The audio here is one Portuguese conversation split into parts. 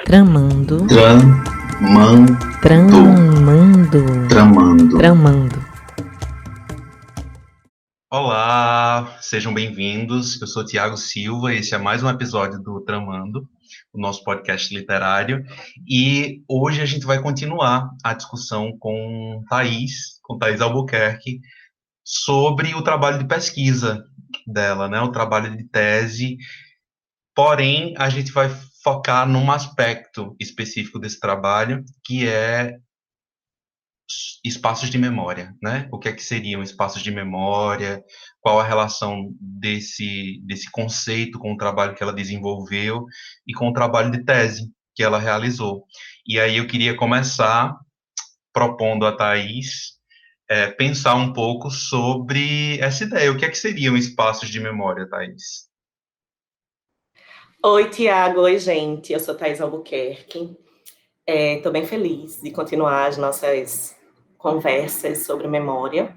Tramando. Tramando. Tramando. Tramando. Tramando. Olá, sejam bem-vindos. Eu sou Tiago Silva e esse é mais um episódio do Tramando, o nosso podcast literário. E hoje a gente vai continuar a discussão com Thaís Albuquerque, sobre o trabalho de pesquisa dela, né? O trabalho de tese. Porém, a gente vai focar num aspecto específico desse trabalho, que é espaços de memória, né? O que é que seriam espaços de memória? Qual a relação desse conceito com o trabalho que ela desenvolveu e com o trabalho de tese que ela realizou? E aí eu queria começar propondo a Thaís pensar um pouco sobre essa ideia. O que é que seriam espaços de memória, Thaís? Oi, Tiago. Oi, gente. Eu sou Thaís Albuquerque. Estou bem feliz de continuar as nossas conversas sobre memória.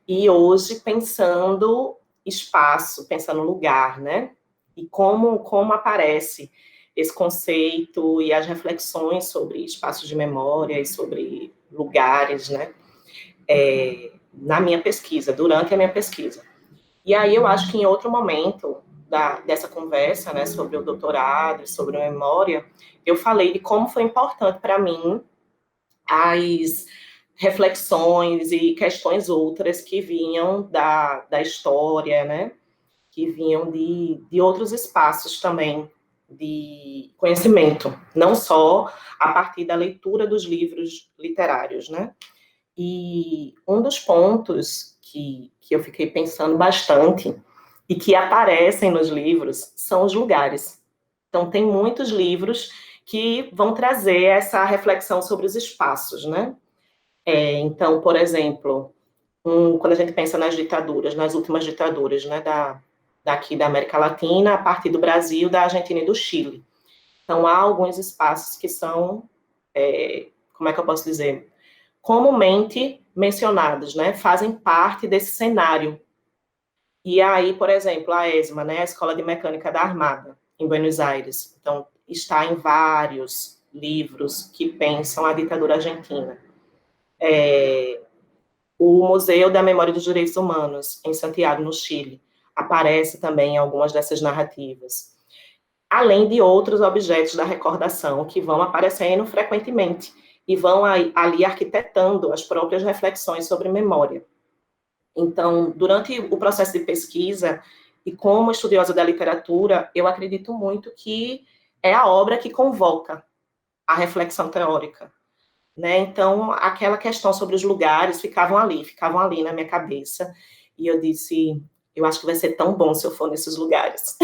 E hoje pensando espaço, pensando lugar, né? E como aparece esse conceito e as reflexões sobre espaços de memória e sobre lugares, né? Na minha pesquisa, durante a minha pesquisa. E aí eu acho que em outro momento dessa conversa, né, sobre o doutorado, sobre a memória, eu falei de como foi importante para mim as reflexões e questões outras que vinham da história, né, que vinham de outros espaços também de conhecimento, não só a partir da leitura dos livros literários, né. E um dos pontos que eu fiquei pensando bastante e que aparecem nos livros são os lugares. Então, tem muitos livros que vão trazer essa reflexão sobre os espaços, né? Então, por exemplo, quando a gente pensa nas ditaduras, nas últimas ditaduras, né, daqui da América Latina, a partir do Brasil, da Argentina e do Chile. Então, há alguns espaços que são, como é que eu posso dizer, comumente mencionados, né, fazem parte desse cenário. E aí, por exemplo, a ESMA, né, a Escola de Mecânica da Armada, em Buenos Aires, então, está em vários livros que pensam a ditadura argentina. O Museu da Memória e dos Direitos Humanos, em Santiago, no Chile, aparece também em algumas dessas narrativas. Além de outros objetos da recordação que vão aparecendo frequentemente e vão ali arquitetando as próprias reflexões sobre memória. Então, durante o processo de pesquisa, e como estudiosa da literatura, eu acredito muito que é a obra que convoca a reflexão teórica, né? Então, aquela questão sobre os lugares ficavam ali na minha cabeça, e eu disse, eu acho que vai ser tão bom se eu for nesses lugares.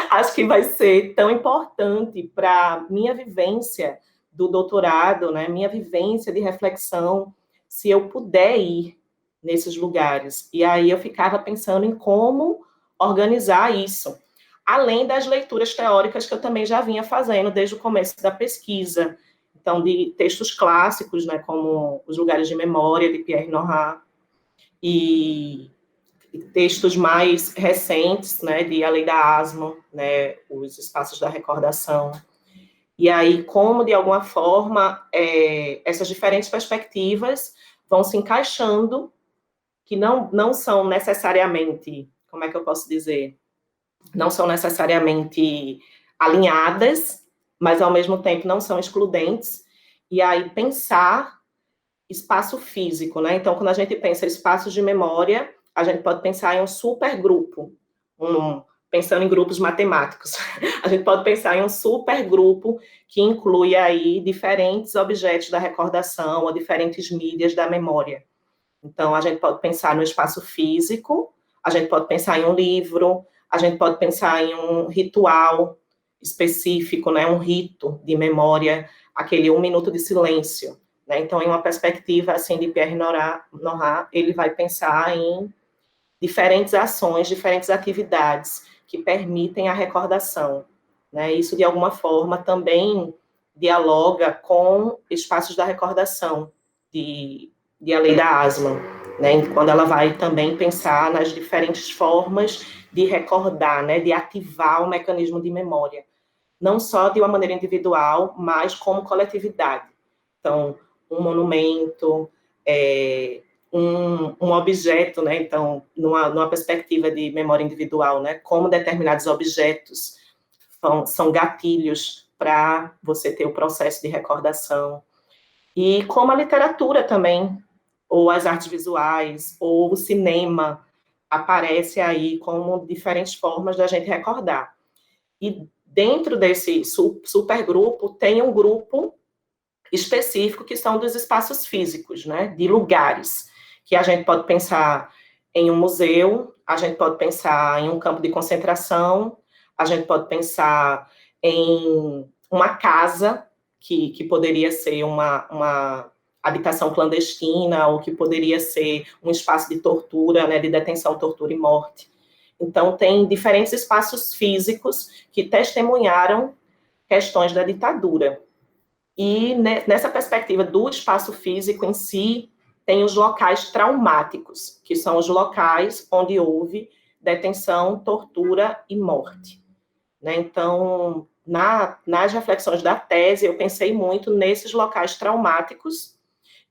Acho que vai ser tão importante para minha vivência do doutorado, né? Minha vivência de reflexão, se eu puder ir nesses lugares. E aí eu ficava pensando em como organizar isso, além das leituras teóricas que eu também já vinha fazendo desde o começo da pesquisa. Então, de textos clássicos, né, como Os Lugares de Memória, de Pierre Nora, e textos mais recentes, né, de A Lei da Asma, né, Os Espaços da Recordação. E aí, como, de alguma forma, essas diferentes perspectivas vão se encaixando, que não são necessariamente, como é que eu posso dizer, não são necessariamente alinhadas, mas, ao mesmo tempo, não são excludentes. E aí, pensar espaço físico, né? Então, quando a gente pensa espaços de memória, a gente pode pensar em um supergrupo, pensando em grupos matemáticos. A gente pode pensar em um supergrupo que inclui aí diferentes objetos da recordação ou diferentes mídias da memória. Então, a gente pode pensar no espaço físico, a gente pode pensar em um livro, a gente pode pensar em um ritual específico, né? Um rito de memória, aquele 1 minuto de silêncio. Né? Então, em uma perspectiva assim de Pierre Nora, ele vai pensar em diferentes ações, diferentes atividades que permitem a recordação. Né? Isso, de alguma forma, também dialoga com espaços da recordação, de A Lei da Asma, né? Quando ela vai também pensar nas diferentes formas de recordar, né? De ativar o mecanismo de memória. não só de uma maneira individual, mas como coletividade. Então, um monumento, um objeto, né? Então, numa perspectiva de memória individual, né? Como determinados objetos são gatilhos para você ter o processo de recordação. E como a literatura também, ou as artes visuais, ou o cinema, aparece aí como diferentes formas da gente recordar. E dentro desse supergrupo, tem um grupo específico que são dos espaços físicos, né, de lugares, que a gente pode pensar em um museu, a gente pode pensar em um campo de concentração, a gente pode pensar em uma casa, que poderia ser uma habitação clandestina, ou que poderia ser um espaço de tortura, né, de detenção, tortura e morte. Então, tem diferentes espaços físicos que testemunharam questões da ditadura. E nessa perspectiva do espaço físico em si, tem os locais traumáticos, que são os locais onde houve detenção, tortura e morte. Né? Então, nas reflexões da tese, eu pensei muito nesses locais traumáticos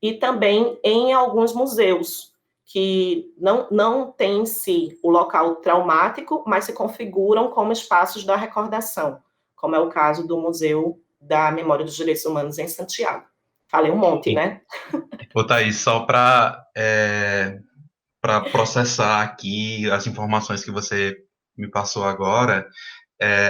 e também em alguns museus, que não têm em si o local traumático, mas se configuram como espaços da recordação, como é o caso do Museu da Memória dos Direitos Humanos em Santiago. Falei um monte, né? Ô, Thaís, só para processar aqui as informações que você me passou agora,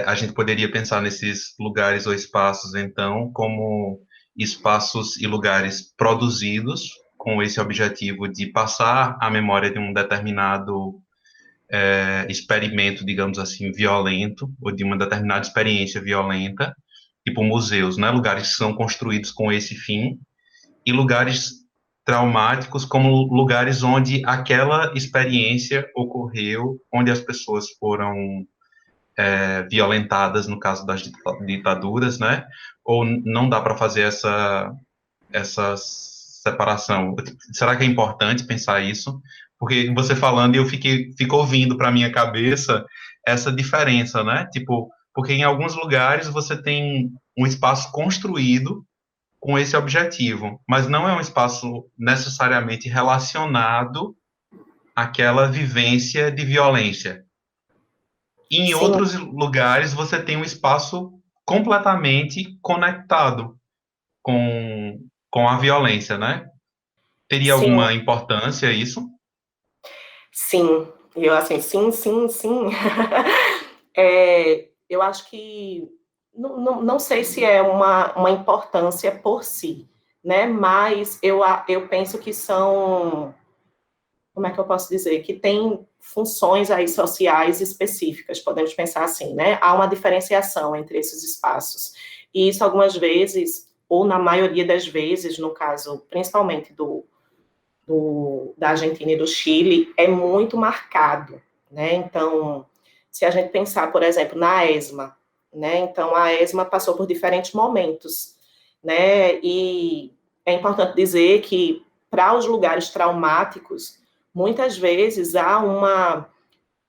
a gente poderia pensar nesses lugares ou espaços, então, como espaços e lugares produzidos com esse objetivo de passar a memória de um determinado experimento, digamos assim, violento, ou de uma determinada experiência violenta, tipo museus, né? Lugares que são construídos com esse fim, e lugares traumáticos como lugares onde aquela experiência ocorreu, onde as pessoas foram violentadas, no caso das ditaduras, né? Ou não dá para fazer essa separação? Será que é importante pensar isso? Porque você falando, eu fico ouvindo para minha cabeça essa diferença, né? Tipo, porque em alguns lugares você tem um espaço construído com esse objetivo, mas não é um espaço necessariamente relacionado àquela vivência de violência. E em Sim, outros lugares você tem um espaço completamente conectado com a violência, né? Teria sim, alguma importância isso? sim. E eu, assim, sim. Eu acho que não sei se é uma importância por si, né? Mas eu penso que são, como é que eu posso dizer? Que tem funções aí sociais específicas, podemos pensar assim, né? Há uma diferenciação entre esses espaços. E isso algumas vezes, ou na maioria das vezes, no caso, principalmente da Argentina e do Chile, é muito marcado, né? Então, se a gente pensar, por exemplo, na ESMA, né? Então, a ESMA passou por diferentes momentos, né? E é importante dizer que, para os lugares traumáticos, muitas vezes há uma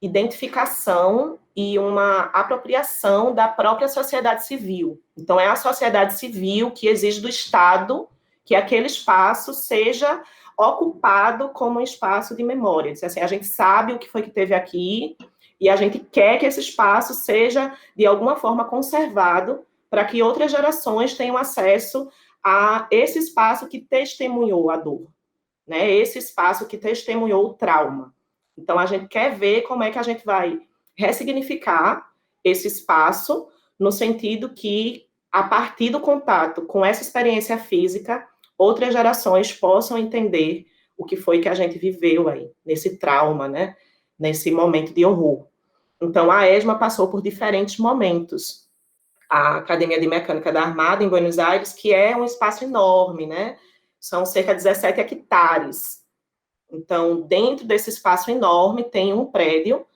identificação e uma apropriação da própria sociedade civil. Então, é a sociedade civil que exige do Estado que aquele espaço seja ocupado como um espaço de memória. Assim, a gente sabe o que foi que teve aqui e a gente quer que esse espaço seja, de alguma forma, conservado para que outras gerações tenham acesso a esse espaço que testemunhou a dor, né? Esse espaço que testemunhou o trauma. Então, a gente quer ver como é que a gente vai ressignificar esse espaço, no sentido que, a partir do contato com essa experiência física, outras gerações possam entender o que foi que a gente viveu aí, nesse trauma, né? Nesse momento de horror. Então, a ESMA passou por diferentes momentos. A Academia de Mecânica da Armada, em Buenos Aires, que é um espaço enorme, né? São cerca de 17 hectares. Então, dentro desse espaço enorme, tem um prédio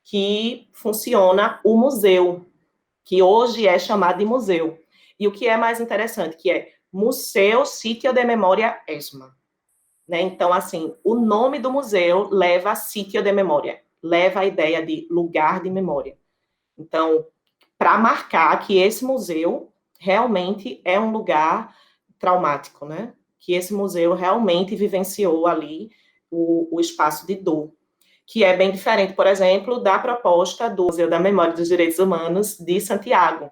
que funciona o museu, que hoje é chamado de museu. E o que é mais interessante, que é Museu Sítio de Memória ESMA. Né? Então, assim, o nome do museu leva a sítio de memória, leva a ideia de lugar de memória. Então, para marcar que esse museu realmente é um lugar traumático, né? Que esse museu realmente vivenciou ali o espaço de dor, que é bem diferente, por exemplo, da proposta do Museu da Memória e dos Direitos Humanos de Santiago,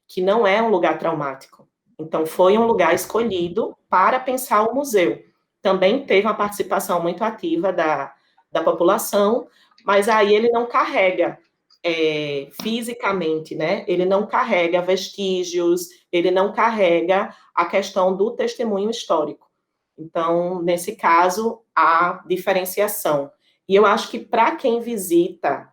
que não é um lugar traumático. Então, foi um lugar escolhido para pensar o museu. Também teve uma participação muito ativa da população, mas aí ele não carrega fisicamente, né? Ele não carrega vestígios, ele não carrega a questão do testemunho histórico. Então, nesse caso, há diferenciação. E eu acho que para quem visita,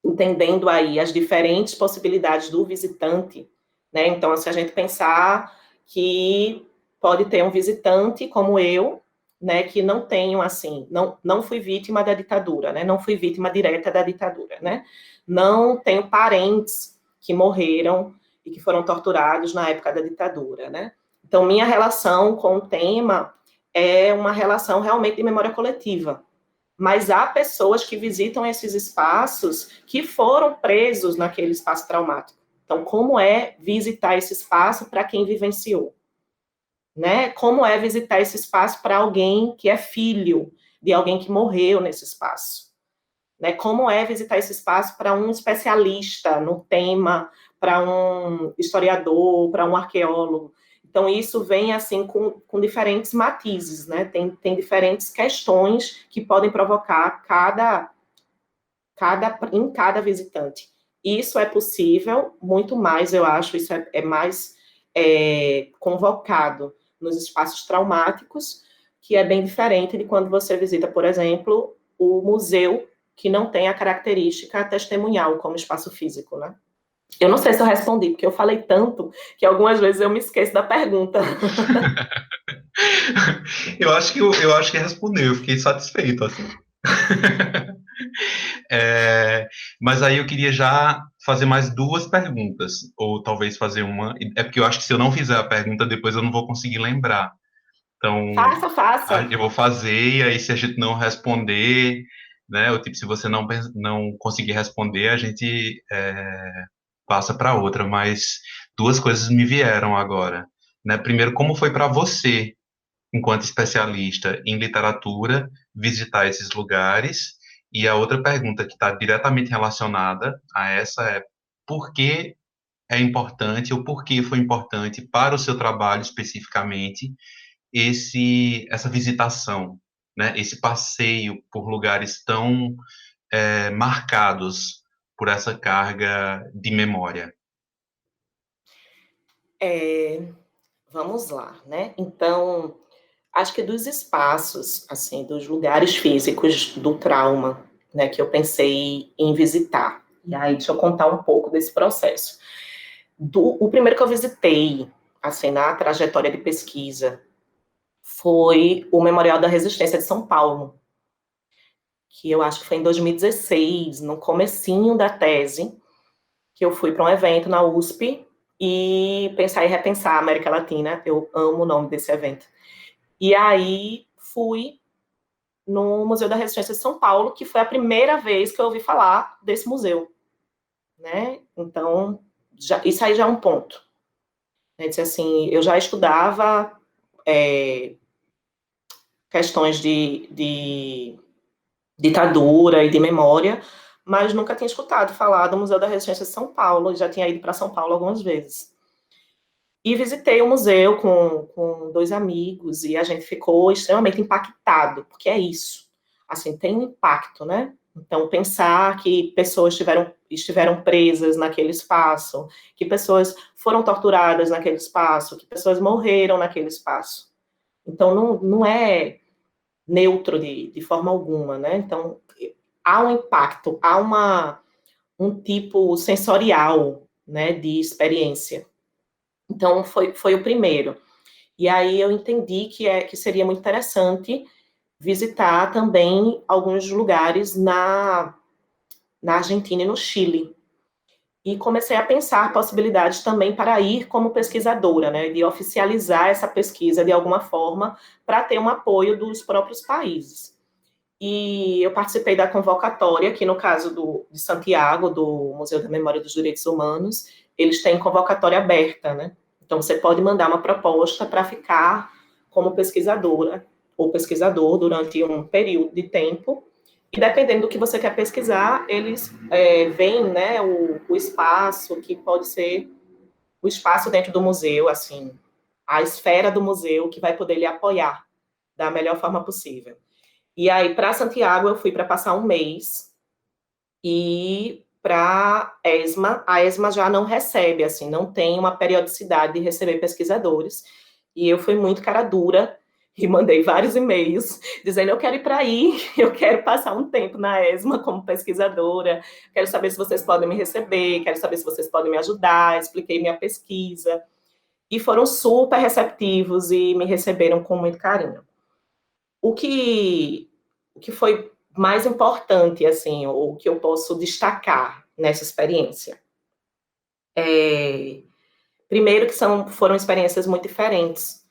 entendendo aí as diferentes possibilidades do visitante, né? Então, se a gente pensar que pode ter um visitante como eu, né, que não tenho, assim, não fui vítima da ditadura, né? Não fui vítima direta da ditadura, né? Não tenho parentes que morreram e que foram torturados na época da ditadura, né? Então, minha relação com o tema é uma relação realmente de memória coletiva. Mas há pessoas que visitam esses espaços que foram presos naquele espaço traumático. Então, como é visitar esse espaço para quem vivenciou? Né? Como é visitar esse espaço para alguém que é filho de alguém que morreu nesse espaço? Né? Como é visitar esse espaço para um especialista no tema, para um historiador, para um arqueólogo? Então, isso vem, assim, com diferentes matizes, né? Tem diferentes questões que podem provocar em cada visitante. Isso é possível, muito mais, eu acho, isso é mais convocado nos espaços traumáticos, que é bem diferente de quando você visita, por exemplo, o museu, que não tem a característica testemunhal como espaço físico, né? Eu não sei se eu respondi, porque eu falei tanto que algumas vezes eu me esqueço da pergunta. Eu acho que respondeu, eu fiquei satisfeito, assim. Mas aí eu queria já fazer mais duas perguntas, ou talvez fazer uma. É porque eu acho que se eu não fizer a pergunta, depois eu não vou conseguir lembrar. Então, Faça. eu vou fazer, e aí se a gente não responder, né? Ou tipo, se você não conseguir responder, a gente passa para outra. Mas duas coisas me vieram agora, né? Primeiro, como foi para você, enquanto especialista em literatura, visitar esses lugares? E a outra pergunta que está diretamente relacionada a essa é por que é importante, ou por que foi importante para o seu trabalho especificamente, essa visitação, né? Esse passeio por lugares tão marcados por essa carga de memória. Vamos lá, né? Então, acho que dos espaços, assim, dos lugares físicos do trauma, né, que eu pensei em visitar. E aí, deixa eu contar um pouco desse processo. O primeiro que eu visitei, assim, na trajetória de pesquisa, foi o Memorial da Resistência de São Paulo, que eu acho que foi em 2016, no comecinho da tese, que eu fui para um evento na USP e pensar e repensar a América Latina. Eu amo o nome desse evento. E aí fui no Museu da Resistência de São Paulo, que foi a primeira vez que eu ouvi falar desse museu, né? Então, isso aí já é um ponto. Disse assim, eu já estudava questões de ditadura e de memória, mas nunca tinha escutado falar do Museu da Resistência de São Paulo, já tinha ido para São Paulo algumas vezes. E visitei o museu com dois amigos, e a gente ficou extremamente impactado, porque é isso, assim, tem um impacto, né? Então, pensar que pessoas estiveram presas naquele espaço, que pessoas foram torturadas naquele espaço, que pessoas morreram naquele espaço. Então, não é neutro de forma alguma, né? Então, há um impacto, há um tipo sensorial, né, de experiência. Então, foi o primeiro. E aí eu entendi que seria muito interessante visitar também alguns lugares na Argentina e no Chile. E comecei a pensar possibilidades também para ir como pesquisadora, né, de oficializar essa pesquisa de alguma forma, para ter um apoio dos próprios países. e eu participei da convocatória, que no caso de Santiago, do Museu da Memória dos Direitos Humanos, eles têm convocatória aberta, né? Então, você pode mandar uma proposta para ficar como pesquisadora ou pesquisador durante um período de tempo, e dependendo do que você quer pesquisar, eles veem, né, o espaço, que pode ser o espaço dentro do museu, assim, a esfera do museu, que vai poder lhe apoiar da melhor forma possível. E aí, para Santiago, eu fui para passar um mês, e para a ESMA já não recebe, assim, não tem uma periodicidade de receber pesquisadores, e eu fui muito cara dura, e mandei vários e-mails, dizendo, eu quero ir para aí, eu quero passar um tempo na ESMA como pesquisadora, quero saber se vocês podem me receber, quero saber se vocês podem me ajudar, expliquei minha pesquisa, e foram super receptivos, e me receberam com muito carinho. O que foi mais importante, assim, o que eu posso destacar nessa experiência? Primeiro que foram experiências muito diferentes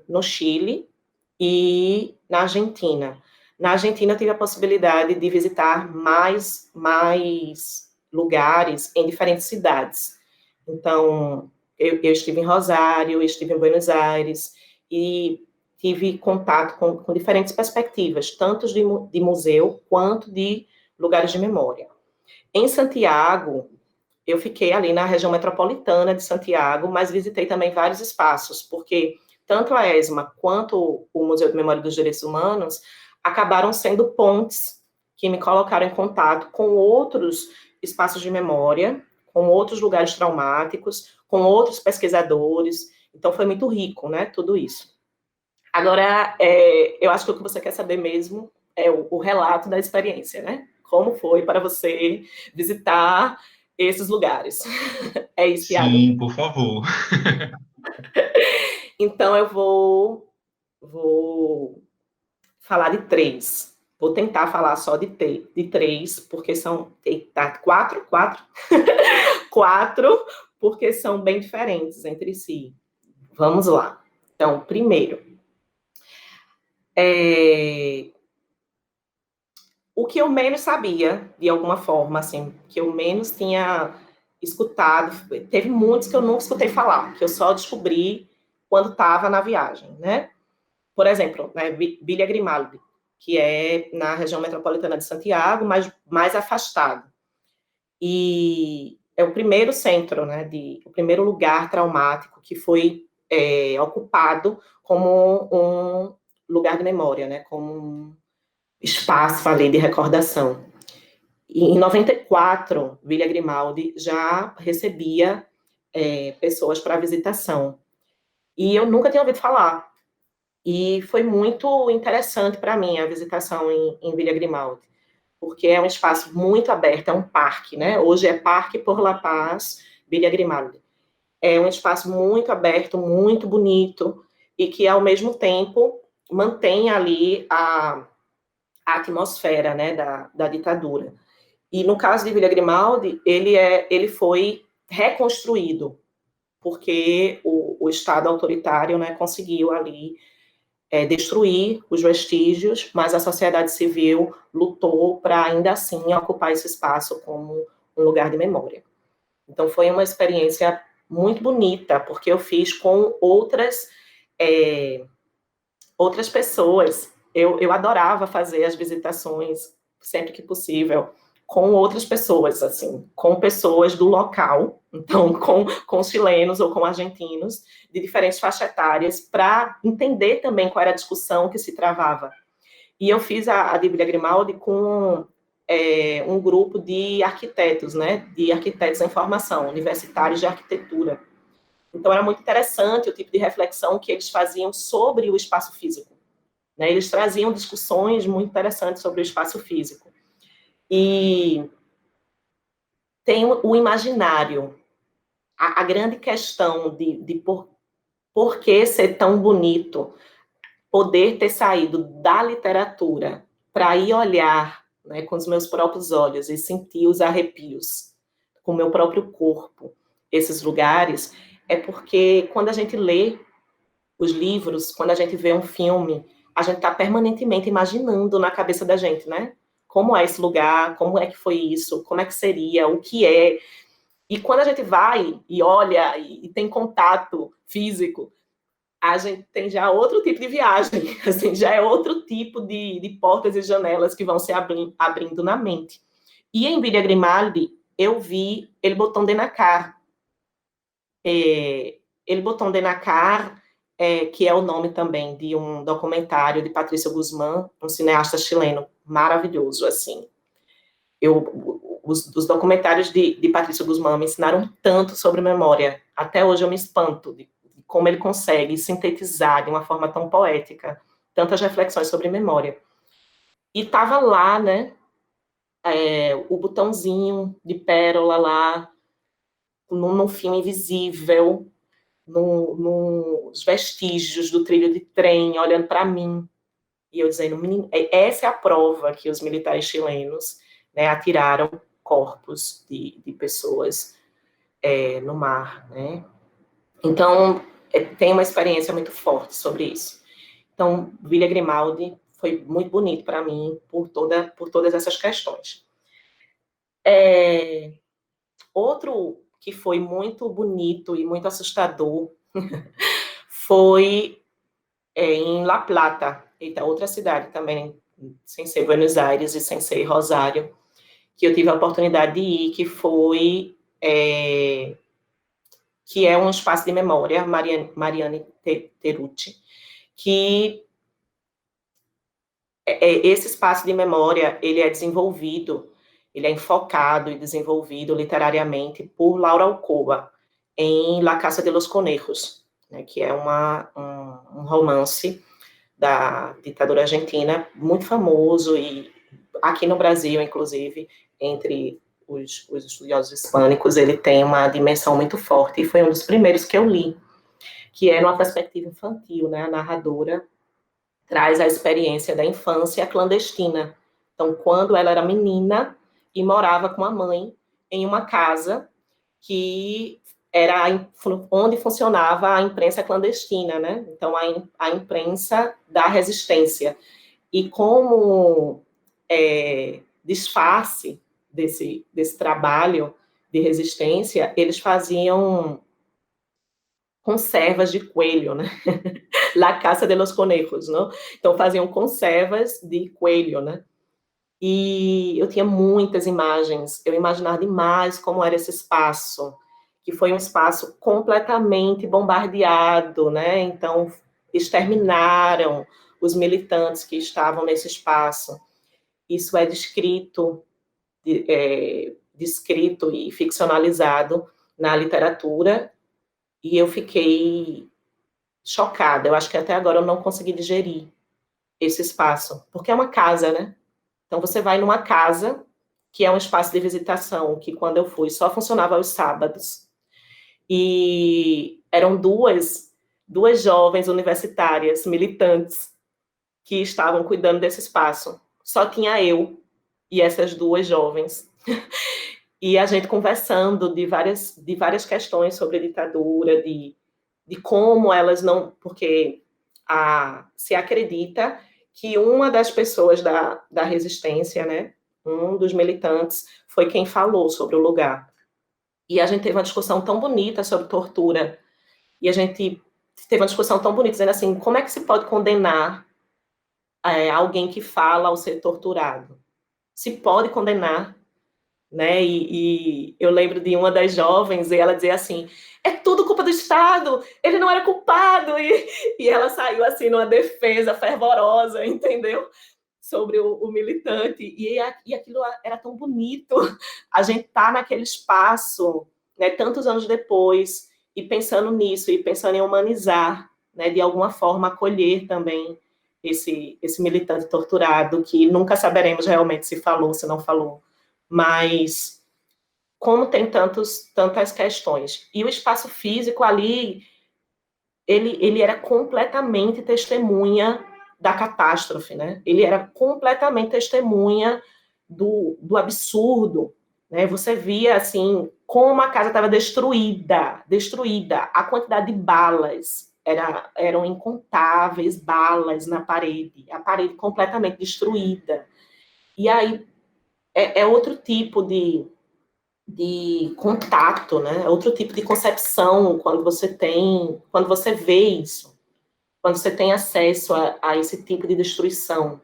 no Chile e na Argentina. Na Argentina, eu tive a possibilidade de visitar mais lugares em diferentes cidades. Então, eu estive em Rosário, eu estive em Buenos Aires, e tive contato com diferentes perspectivas, tanto de museu quanto de lugares de memória. Em Santiago, eu fiquei ali na região metropolitana de Santiago, mas visitei também vários espaços, porque tanto a ESMA quanto o Museu de Memória dos Direitos Humanos acabaram sendo pontes que me colocaram em contato com outros espaços de memória, com outros lugares traumáticos, com outros pesquisadores. Então, foi muito rico, né, tudo isso. Agora, eu acho que o que você quer saber mesmo é o relato da experiência, né? Como foi para você visitar esses lugares? É isso, Thiago? Sim, por favor. Então, eu vou falar de três. Vou tentar falar só de três, porque são quatro, quatro, porque são bem diferentes entre si. Vamos lá. Então, primeiro, o que eu menos sabia, de alguma forma, assim, que eu menos tinha escutado, teve muitos que eu nunca escutei falar, que eu só descobri quando estava na viagem, né? Por exemplo, né, Villa Grimaldi, que é na região metropolitana de Santiago, mas mais afastado. E é o primeiro centro, né, o primeiro lugar traumático que foi ocupado como um lugar de memória, né, como um espaço ali de recordação. E em 94, Villa Grimaldi já recebia pessoas para visitação. E eu nunca tinha ouvido falar. E foi muito interessante para mim a visitação em Villa Grimaldi, porque é um espaço muito aberto, é um parque, né? Hoje é Parque por La Paz, Villa Grimaldi. É um espaço muito aberto, muito bonito, e que, ao mesmo tempo, mantém ali a atmosfera, né, da ditadura. E no caso de Villa Grimaldi, ele foi reconstruído, porque o Estado autoritário, né, conseguiu ali destruir os vestígios, mas a sociedade civil lutou para ainda assim ocupar esse espaço como um lugar de memória. Então foi uma experiência muito bonita, porque eu fiz com outras pessoas. Eu adorava fazer as visitações sempre que possível com outras pessoas, assim, com pessoas do local, então com chilenos ou com argentinos de diferentes faixas etárias, para entender também qual era a discussão que se travava. E eu fiz a de Villa Grimaldi com um grupo de arquitetos, né, de arquitetos em formação, universitários de arquitetura. Então era muito interessante o tipo de reflexão que eles faziam sobre o espaço físico, né? Eles traziam discussões muito interessantes sobre o espaço físico. E tem o imaginário, a grande questão de por que ser tão bonito, poder ter saído da literatura para ir olhar, né, com os meus próprios olhos e sentir os arrepios com o meu próprio corpo, esses lugares, é porque quando a gente lê os livros, quando a gente vê um filme, a gente está permanentemente imaginando na cabeça da gente, né? Como é esse lugar, como é que foi isso, como é que seria, o que é. E quando a gente vai e olha e tem contato físico, a gente tem já outro tipo de viagem, assim, já é outro tipo de portas e janelas que vão se abrindo na mente. E em Villa Grimaldi, eu vi ele botando de Nakar. Ele botou de Nakar, que é o nome também de um documentário de Patrício Guzmán, um cineasta chileno maravilhoso, assim. Os documentários de Patrício Guzmán me ensinaram tanto sobre memória. Até hoje eu me espanto de como ele consegue sintetizar de uma forma tão poética tantas reflexões sobre memória. E estava lá, né, o botãozinho de pérola lá, num filme invisível, nos vestígios do trilho de trem, olhando para mim, e eu dizendo, essa é a prova que os militares chilenos, né, atiraram corpos de pessoas no mar, né? Então, tem uma experiência muito forte sobre isso. Então, Villa Grimaldi foi muito bonito para mim por todas essas questões. Outro que foi muito bonito e muito assustador foi em La Plata, eita, outra cidade também, sem ser Buenos Aires e sem ser Rosário, que eu tive a oportunidade de ir, que é um espaço de memória, Mariane Terucci, que esse espaço de memória, ele é desenvolvido, ele é enfocado e desenvolvido literariamente por Laura Alcoba, em La Casa de los Conejos, né, que é um romance da ditadura argentina, muito famoso, e aqui no Brasil, inclusive, entre os estudiosos hispânicos, ele tem uma dimensão muito forte, e foi um dos primeiros que eu li, que é numa perspectiva infantil, né, a narradora traz a experiência da infância clandestina. Então, quando ela era menina e morava com a mãe em uma casa que era onde funcionava a imprensa clandestina, né? Então, a imprensa da resistência. E como disfarce desse trabalho de resistência, eles faziam conservas de coelho, né? La Casa de los Conejos, não? Então faziam conservas de coelho, né? E eu tinha muitas imagens, eu imaginava demais como era esse espaço, que foi um espaço completamente bombardeado, né? Então exterminaram os militantes que estavam nesse espaço. Isso é descrito e ficcionalizado na literatura, e eu fiquei chocada. Eu acho que até agora eu não consegui digerir esse espaço, porque é uma casa, né? Então você vai numa casa que é um espaço de visitação, que quando eu fui só funcionava aos sábados. E eram duas jovens universitárias, militantes, que estavam cuidando desse espaço. Só tinha eu e essas duas jovens. E a gente conversando de várias questões sobre a ditadura, de como elas não... Porque se acredita que uma das pessoas da resistência, né, um dos militantes, foi quem falou sobre o lugar. E a gente teve uma discussão tão bonita sobre tortura, e a gente teve uma discussão tão bonita, dizendo assim, como é que se pode condenar alguém que fala ao ser torturado? Se pode condenar, né? E eu lembro de uma das jovens, e ela dizia assim, é tudo culpa do Estado, ele não era culpado, e ela saiu assim numa defesa fervorosa, entendeu? Sobre o militante, e aquilo era tão bonito, a gente tá naquele espaço, né, tantos anos depois, e pensando nisso, e pensando em humanizar, né, de alguma forma acolher também esse militante torturado, que nunca saberemos realmente se falou, se não falou, mas como tem tantas questões. E o espaço físico ali, ele era completamente testemunha da catástrofe, né? Ele era completamente testemunha do absurdo, né? Você via, assim, como a casa estava destruída, a quantidade de balas, eram incontáveis balas na parede, a parede completamente destruída. E aí é outro tipo de contato, né? É outro tipo de concepção quando você vê isso, quando você tem acesso a esse tipo de destruição,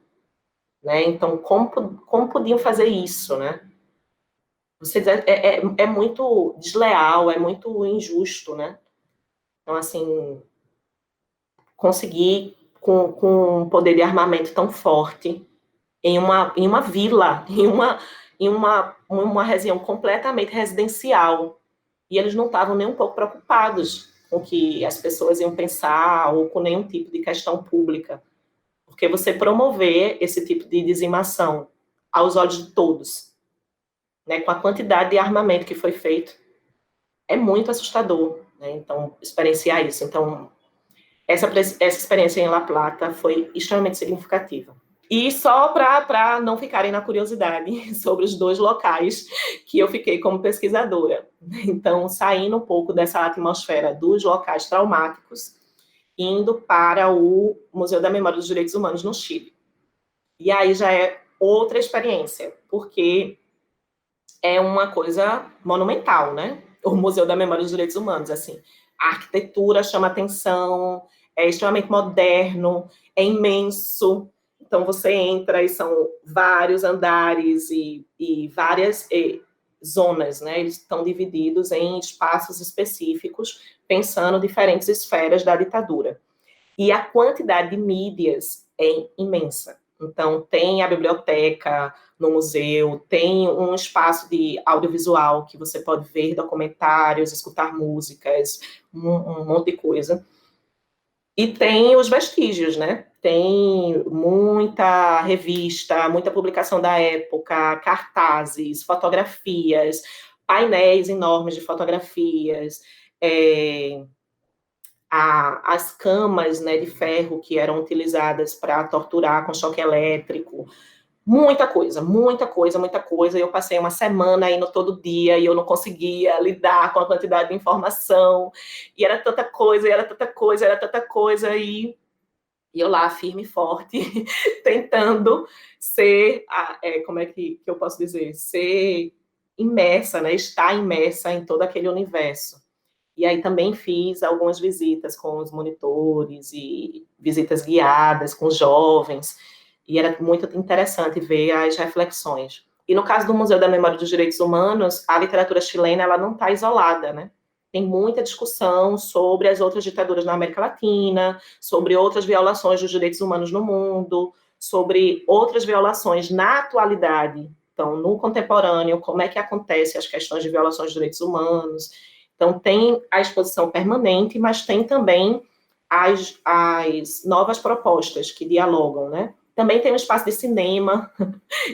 né? Então, como podiam fazer isso, né? Você é muito desleal, é muito injusto, né? Então, assim, conseguir com um poder de armamento tão forte em uma vila, uma região completamente residencial. E eles não estavam nem um pouco preocupados com o que as pessoas iam pensar ou com nenhum tipo de questão pública. Porque você promover esse tipo de dizimação aos olhos de todos, né, com a quantidade de armamento que foi feito, é muito assustador, né? Então, experienciar isso. Então, essa experiência em La Plata foi extremamente significativa. E só para não ficarem na curiosidade sobre os dois locais que eu fiquei como pesquisadora. Então, saindo um pouco dessa atmosfera dos locais traumáticos, indo para o Museu da Memória dos Direitos Humanos no Chile. E aí já é outra experiência, porque é uma coisa monumental, né? O Museu da Memória dos Direitos Humanos, assim. A arquitetura chama atenção, é extremamente moderno, é imenso. Então, você entra e são vários andares e várias zonas, né? Eles estão divididos em espaços específicos, pensando diferentes esferas da ditadura. E a quantidade de mídias é imensa. Então, tem a biblioteca no museu, tem um espaço de audiovisual que você pode ver documentários, escutar músicas, um monte de coisa. E tem os vestígios, né? Tem muita revista, muita publicação da época, cartazes, fotografias, painéis enormes de fotografias, as camas, né, de ferro que eram utilizadas para torturar com choque elétrico, muita coisa, muita coisa, muita coisa. Eu passei uma semana indo todo dia e eu não conseguia lidar com a quantidade de informação, e era tanta coisa, e era tanta coisa, era tanta coisa, e eu lá, firme e forte, tentando ser, como é que eu posso dizer, ser imersa, né, estar imersa em todo aquele universo. E aí também fiz algumas visitas com os monitores e visitas guiadas com jovens, e era muito interessante ver as reflexões. E no caso do Museu da Memória dos Direitos Humanos, a literatura chilena ela não está isolada, né? Tem muita discussão sobre as outras ditaduras na América Latina, sobre outras violações dos direitos humanos no mundo, sobre outras violações na atualidade. Então, no contemporâneo, como é que acontece as questões de violações de direitos humanos. Então, tem a exposição permanente, mas tem também as novas propostas que dialogam, né? Também tem um espaço de cinema,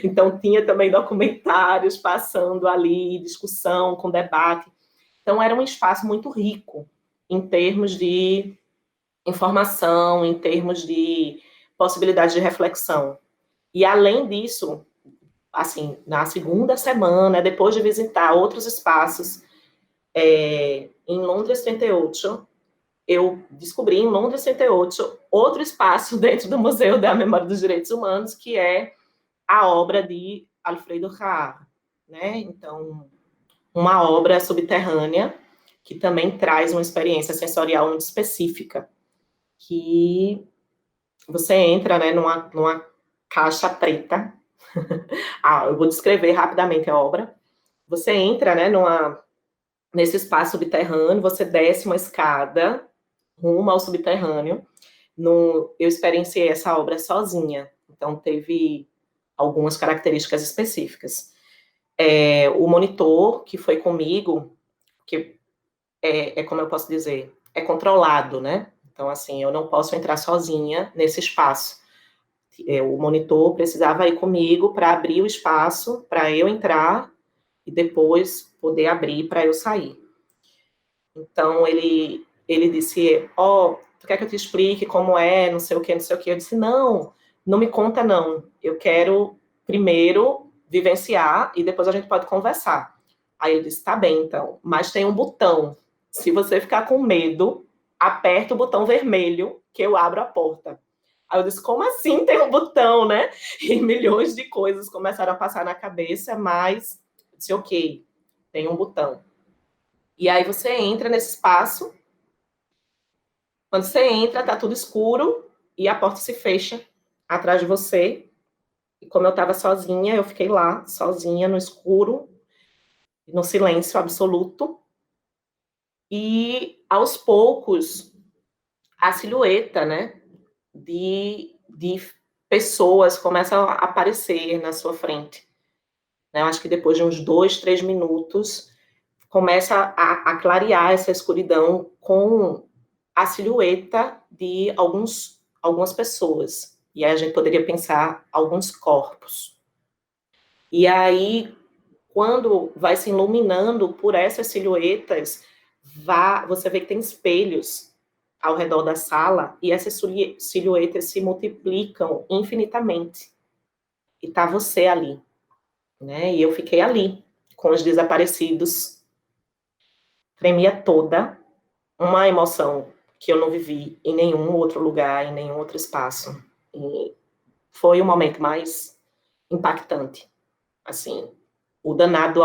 então tinha também documentários passando ali, discussão com debate. Então, era um espaço muito rico em termos de informação, em termos de possibilidade de reflexão. E, além disso, assim, na segunda semana, depois de visitar outros espaços, em Londres 38, eu descobri em Londres 38 outro espaço dentro do Museu da Memória dos Direitos Humanos, que é a obra de Alfredo Haar, né? Então, uma obra subterrânea que também traz uma experiência sensorial muito específica, que você entra, né, numa caixa preta. Eu vou descrever rapidamente a obra. Você entra, né, nesse espaço subterrâneo, você desce uma escada rumo ao subterrâneo. Eu experienciei essa obra sozinha, então teve algumas características específicas. O monitor que foi comigo, que como eu posso dizer, é controlado, né? Então, assim, eu não posso entrar sozinha nesse espaço. O monitor precisava ir comigo para abrir o espaço, para eu entrar e depois poder abrir para eu sair. Então, ele disse, tu quer que eu te explique como é, não sei o que, não sei o que. Eu disse, não me conta não. Eu quero primeiro vivenciar e depois a gente pode conversar. Aí ele disse, tá bem, então. Mas tem um botão. Se você ficar com medo, aperta o botão vermelho que eu abro a porta. Aí eu disse, como assim tem um botão, né? E milhões de coisas começaram a passar na cabeça, mas eu disse, ok, tem um botão. E aí você entra nesse espaço, quando você entra, tá tudo escuro e a porta se fecha atrás de você. E como eu estava sozinha, eu fiquei lá, sozinha, no escuro, no silêncio absoluto. E, aos poucos, a silhueta, né, de pessoas começa a aparecer na sua frente. Né? Eu acho que depois de uns 2, 3 minutos, começa a clarear essa escuridão com a silhueta de algumas pessoas. E aí a gente poderia pensar alguns corpos. E aí, quando vai se iluminando por essas silhuetas, você vê que tem espelhos ao redor da sala e essas silhuetas se multiplicam infinitamente. E tá você ali, né? E eu fiquei ali, com os desaparecidos, tremia toda, uma emoção que eu não vivi em nenhum outro lugar, em nenhum outro espaço. E foi o momento mais impactante. Assim, o danado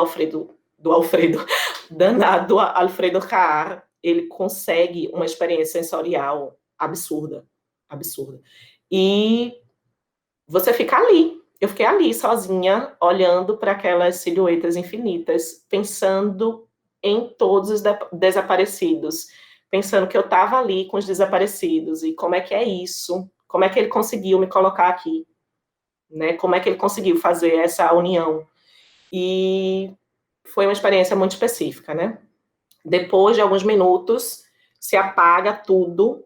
danado Alfredo Haar, ele consegue uma experiência sensorial absurda, absurda. E você fica ali. Eu fiquei ali, sozinha, olhando para aquelas silhuetas infinitas, pensando em todos os desaparecidos, pensando que eu estava ali com os desaparecidos, e como é que é isso? Como é que ele conseguiu me colocar aqui? Né? Como é que ele conseguiu fazer essa união? E foi uma experiência muito específica, né? Depois de alguns minutos, se apaga tudo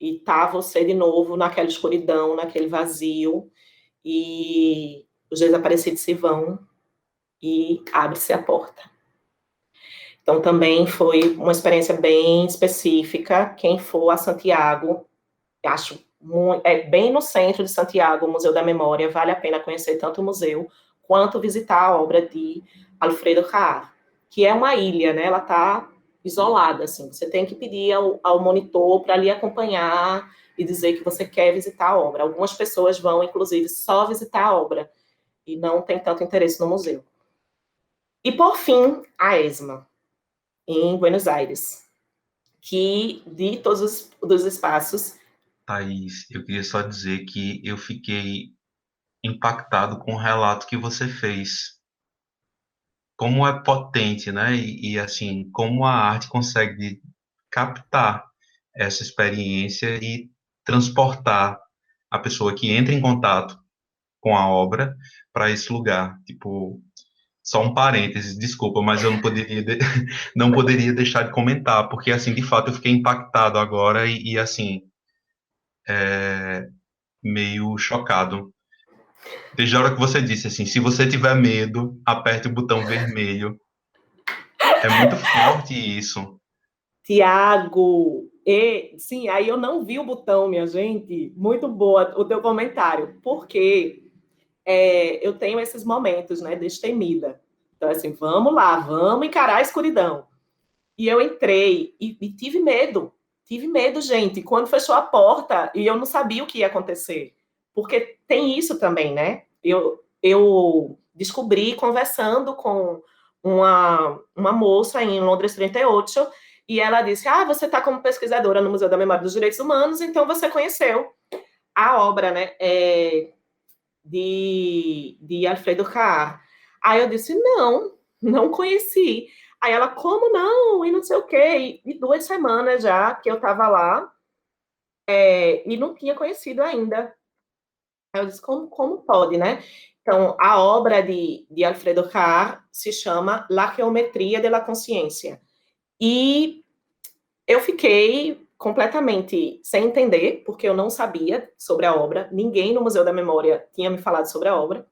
e tá você de novo naquela escuridão, naquele vazio, e os desaparecidos se vão e abre-se a porta. Então, também foi uma experiência bem específica. Quem for a Santiago, acho bem no centro de Santiago, o Museu da Memória, vale a pena conhecer tanto o museu quanto visitar a obra de Alfredo Haar, que é uma ilha, né? Ela está isolada, assim. Você tem que pedir ao monitor para lhe acompanhar e dizer que você quer visitar a obra. Algumas pessoas vão, inclusive, só visitar a obra e não tem tanto interesse no museu. E, por fim, a ESMA, em Buenos Aires, que de todos os espaços. Thaís, eu queria só dizer que eu fiquei impactado com o relato que você fez. Como é potente, né? Assim, como a arte consegue captar essa experiência e transportar a pessoa que entra em contato com a obra para esse lugar. Tipo, só um parênteses, desculpa, mas eu não poderia, não poderia deixar de comentar, porque, assim, de fato, eu fiquei impactado agora assim, meio chocado. Desde a hora que você disse, assim, se você tiver medo, aperte o botão vermelho. É muito forte isso. Tiago, sim, aí eu não vi o botão, minha gente. Muito boa o teu comentário, porque eu tenho esses momentos, né, destemida. Então, assim, vamos lá, vamos encarar a escuridão. E eu entrei e tive medo, gente, quando fechou a porta e eu não sabia o que ia acontecer. Porque tem isso também, né? Eu descobri conversando com uma moça em Londres 38, e ela disse, você está como pesquisadora no Museu da Memória dos Direitos Humanos, então você conheceu a obra, né, de Alfredo Haar. Aí eu disse, não conheci. Aí ela, como não? E não sei o quê. E 2 semanas já que eu estava lá, e não tinha conhecido ainda. Aí eu disse, como pode, né? Então, a obra de Alfredo Haar se chama La Geometria de la Consciência. E eu fiquei completamente sem entender, porque eu não sabia sobre a obra, ninguém no Museu da Memória tinha me falado sobre a obra.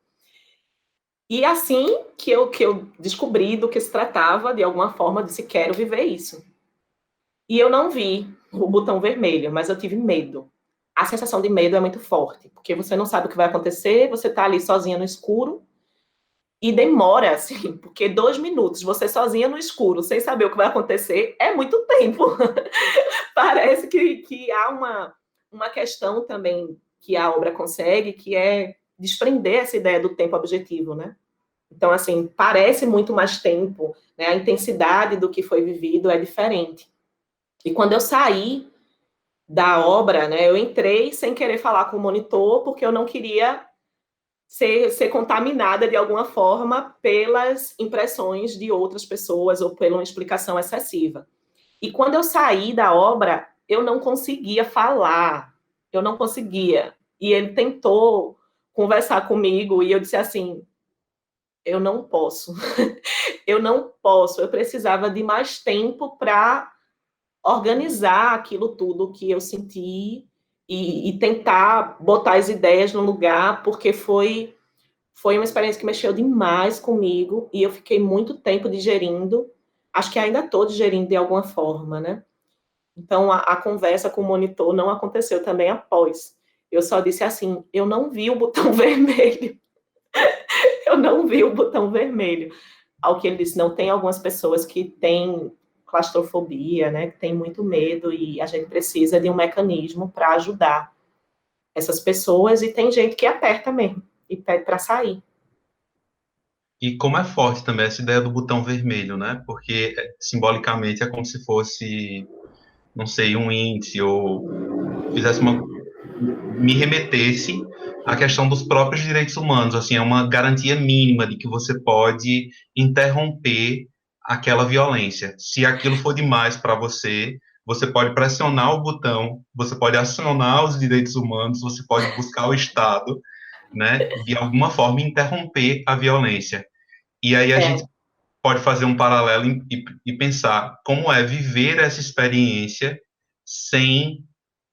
E assim que eu descobri do que se tratava, de alguma forma, eu disse, quero viver isso. E eu não vi o botão vermelho, mas eu tive medo. A sensação de medo é muito forte, porque você não sabe o que vai acontecer, você está ali sozinha no escuro, e demora, assim, porque 2 minutos, você sozinha no escuro, sem saber o que vai acontecer, é muito tempo. parece que há uma questão também que a obra consegue, que é desprender essa ideia do tempo objetivo, né? Então, assim, parece muito mais tempo, né? A intensidade do que foi vivido é diferente. E quando eu saí da obra, né, eu entrei sem querer falar com o monitor, porque eu não queria ser contaminada de alguma forma pelas impressões de outras pessoas ou pela uma explicação excessiva. E quando eu saí da obra, eu não conseguia falar, eu não conseguia. E ele tentou conversar comigo e eu disse assim, eu não posso, eu não posso, eu precisava de mais tempo para organizar aquilo tudo que eu senti e tentar botar as ideias no lugar, porque foi uma experiência que mexeu demais comigo e eu fiquei muito tempo digerindo, acho que ainda estou digerindo de alguma forma, né? Então, a conversa com o monitor não aconteceu também após. Eu só disse assim, eu não vi o botão vermelho. Eu não vi o botão vermelho. Ao que ele disse, não, tem algumas pessoas que têm claustrofobia, né, que têm muito medo e a gente precisa de um mecanismo para ajudar essas pessoas e tem gente que aperta mesmo e pede para sair. E como é forte também essa ideia do botão vermelho, né? Porque simbolicamente é como se fosse, não sei, um índice ou fizesse me remetesse à questão dos próprios direitos humanos, assim, é uma garantia mínima de que você pode interromper aquela violência. Se aquilo for demais para você, você pode pressionar o botão, você pode acionar os direitos humanos, você pode buscar o Estado, né, de alguma forma interromper a violência. E aí a gente É, pode fazer um paralelo e pensar como é viver essa experiência sem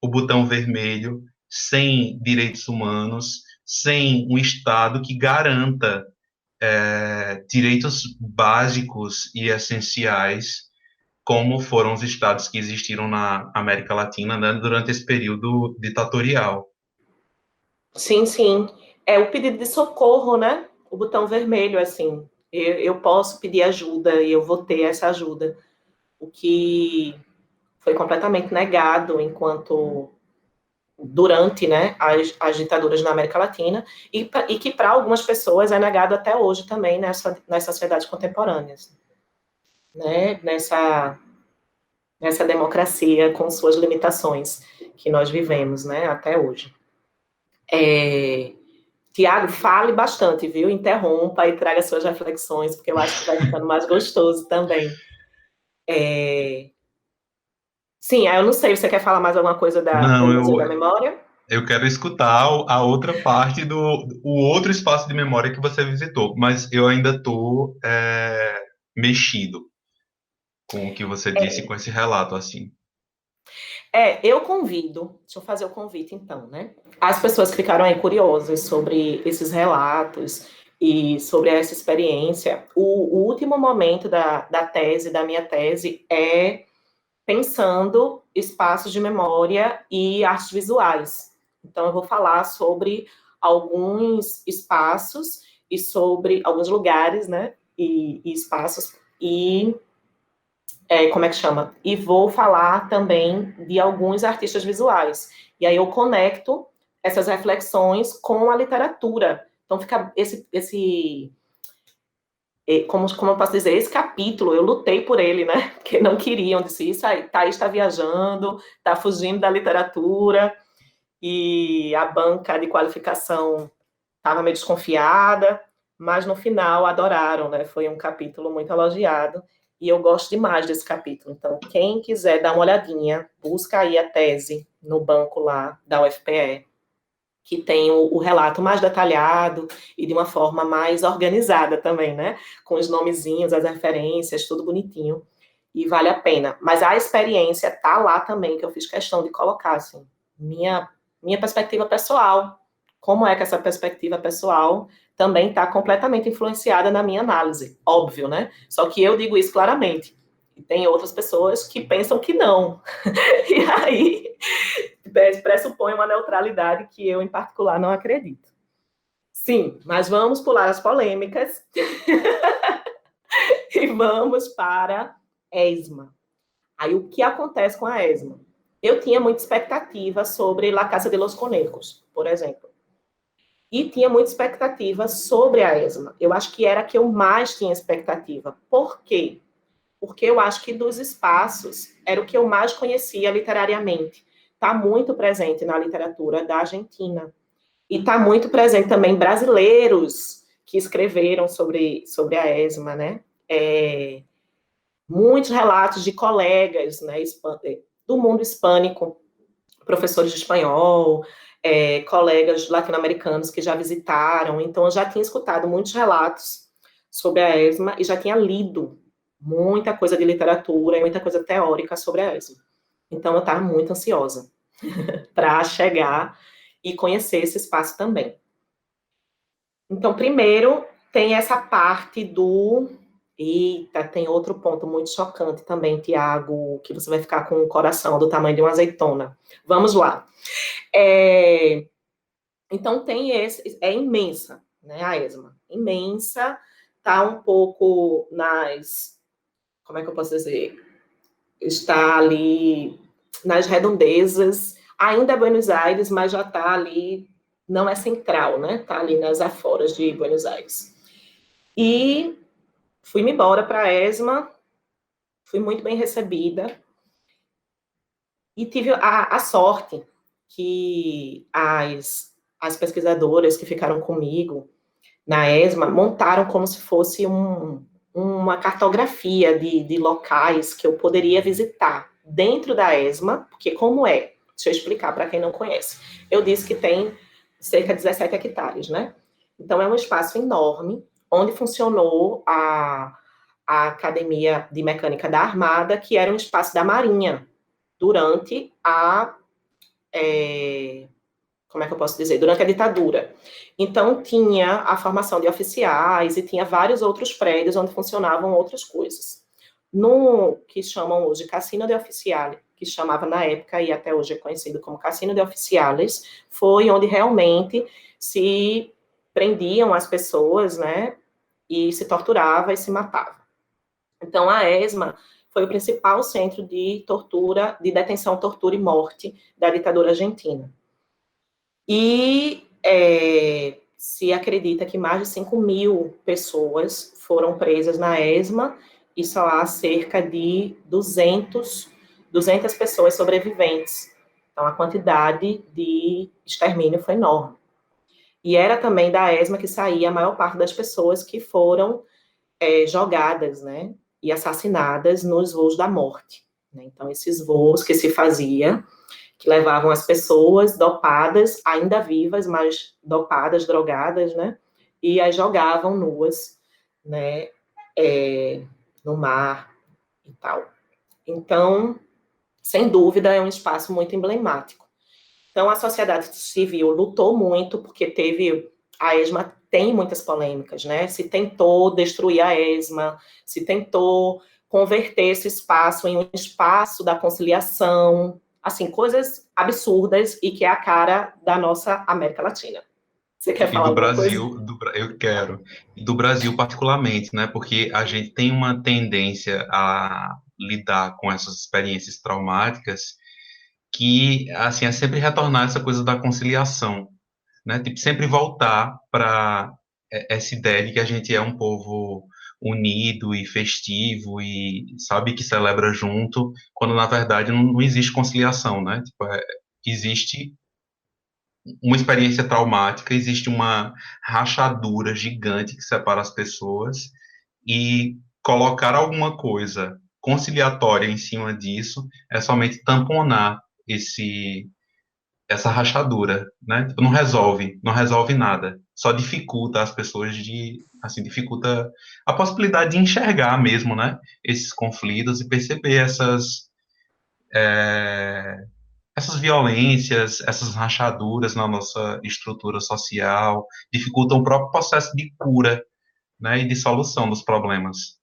o botão vermelho, sem direitos humanos, sem um Estado que garanta direitos básicos e essenciais, como foram os estados que existiram na América Latina, né, durante esse período ditatorial. sim, sim. É o pedido de socorro, né? O botão vermelho, assim. Eu posso pedir ajuda e eu vou ter essa ajuda. O que foi completamente negado enquanto durante, né, as ditaduras na América Latina e que para algumas pessoas é negado até hoje também nas sociedades contemporâneas, né, nessa democracia com suas limitações que nós vivemos, né, até hoje. Tiago, fale bastante, viu? Interrompa e traga suas reflexões, porque eu acho que vai ficando mais gostoso também. Sim, eu não sei, você quer falar mais alguma coisa do Não, Museu da Memória? eu quero escutar a outra parte o outro espaço de memória que você visitou, mas eu ainda estou mexido com o que você disse, com esse relato, assim. Eu convido, deixa eu fazer o convite então, né? As pessoas que ficaram aí curiosas sobre esses relatos e sobre essa experiência, o último momento da tese, da minha tese, é pensando espaços de memória e artes visuais. Então, eu vou falar sobre alguns espaços e sobre alguns lugares, né? E espaços e como é que chama? E vou falar também de alguns artistas visuais. E aí eu conecto essas reflexões com a literatura. Então fica como eu posso dizer, esse capítulo, eu lutei por ele, né? Porque não queriam, disse isso aí, Thaís está viajando, está fugindo da literatura, e a banca de qualificação estava meio desconfiada, mas no final adoraram, né? Foi um capítulo muito elogiado e eu gosto demais desse capítulo. Então, quem quiser dar uma olhadinha, busca aí a tese no banco lá da UFPE, que tem o relato mais detalhado e de uma forma mais organizada também, né? Com os nomezinhos, as referências, tudo bonitinho. E vale a pena. Mas a experiência tá lá também, que eu fiz questão de colocar, assim, minha perspectiva pessoal. Como é que essa perspectiva pessoal também está completamente influenciada na minha análise? Óbvio, né? Só que eu digo isso claramente. E tem outras pessoas que pensam que não. E aí pressupõe uma neutralidade que eu, em particular, não acredito. Sim, mas vamos pular as polêmicas e vamos para ESMA. Aí, o que acontece com a ESMA? eu tinha muita expectativa sobre La Casa de los Conejos, por exemplo. E tinha muita expectativa sobre a ESMA. Eu acho que era a que eu mais tinha expectativa. Por quê? Porque eu acho que dos espaços era o que eu mais conhecia literariamente. Está muito presente na literatura da Argentina. E está muito presente também brasileiros que escreveram sobre a ESMA, né? Muitos relatos de colegas, né, do mundo hispânico, professores de espanhol, colegas latino-americanos que já visitaram. Então, eu já tinha escutado muitos relatos sobre a ESMA e já tinha lido muita coisa de literatura e muita coisa teórica sobre a ESMA. Então, eu estava muito ansiosa para chegar e conhecer esse espaço também. Então, primeiro, tem essa parte do... Eita, tem outro ponto muito chocante também, Tiago, que você vai ficar com o coração do tamanho de uma azeitona. Vamos lá. Então, tem esse... É imensa, né, a ESMA. Imensa, está um pouco nas... Como é que eu posso dizer? Está ali nas redondezas. Ainda é Buenos Aires, mas já está ali... Não é central, né? Está ali nas aforas de Buenos Aires. E fui-me embora para a ESMA, fui muito bem recebida, e tive a sorte que as pesquisadoras que ficaram comigo na ESMA montaram como se fosse uma cartografia de locais que eu poderia visitar dentro da ESMA, porque como é? Deixa eu explicar para quem não conhece. Eu disse que tem cerca de 17 hectares, né? Então, é um espaço enorme, onde funcionou a Academia de Mecânica da Armada, que era um espaço da Marinha, durante como é que eu posso dizer? Durante a ditadura. Então, tinha a formação de oficiais e tinha vários outros prédios onde funcionavam outras coisas. No que chamam hoje Cassino de Oficiales, que chamava na época e até hoje é conhecido como Cassino de Oficiales, foi onde realmente se prendiam as pessoas, né, e se torturava e se matava. Então, a ESMA foi o principal centro de tortura, de detenção, tortura e morte da ditadura argentina. E se acredita que mais de 5.000 pessoas foram presas na ESMA e só há cerca de 200 pessoas sobreviventes. Então, a quantidade de extermínio foi enorme. E era também da ESMA que saía a maior parte das pessoas que foram jogadas, né, e assassinadas nos voos da morte. Né? Então, esses voos que se fazia, que levavam as pessoas dopadas, ainda vivas, mas dopadas, drogadas, né, e as jogavam nuas, né, no mar e tal. Então, sem dúvida, é um espaço muito emblemático. Então, a sociedade civil lutou muito, porque a ESMA tem muitas polêmicas, né? Se tentou destruir a ESMA, se tentou converter esse espaço em um espaço da conciliação, assim, coisas absurdas e que é a cara da nossa América Latina. Você quer falar alguma coisa? Eu quero. E do Brasil particularmente, né? Porque a gente tem uma tendência a lidar com essas experiências traumáticas que, assim, é sempre retornar essa coisa da conciliação, né? Tipo, sempre voltar para essa ideia de que a gente é um povo unido e festivo e sabe que celebra junto, quando na verdade não existe conciliação, né? Tipo, existe uma experiência traumática, existe uma rachadura gigante que separa as pessoas e colocar alguma coisa conciliatória em cima disso é somente tamponar essa rachadura, né? Tipo, não resolve nada, só dificulta as pessoas assim, dificulta a possibilidade de enxergar mesmo, né? Esses conflitos e perceber essas violências, essas rachaduras na nossa estrutura social, dificultam o próprio processo de cura, né, e de solução dos problemas.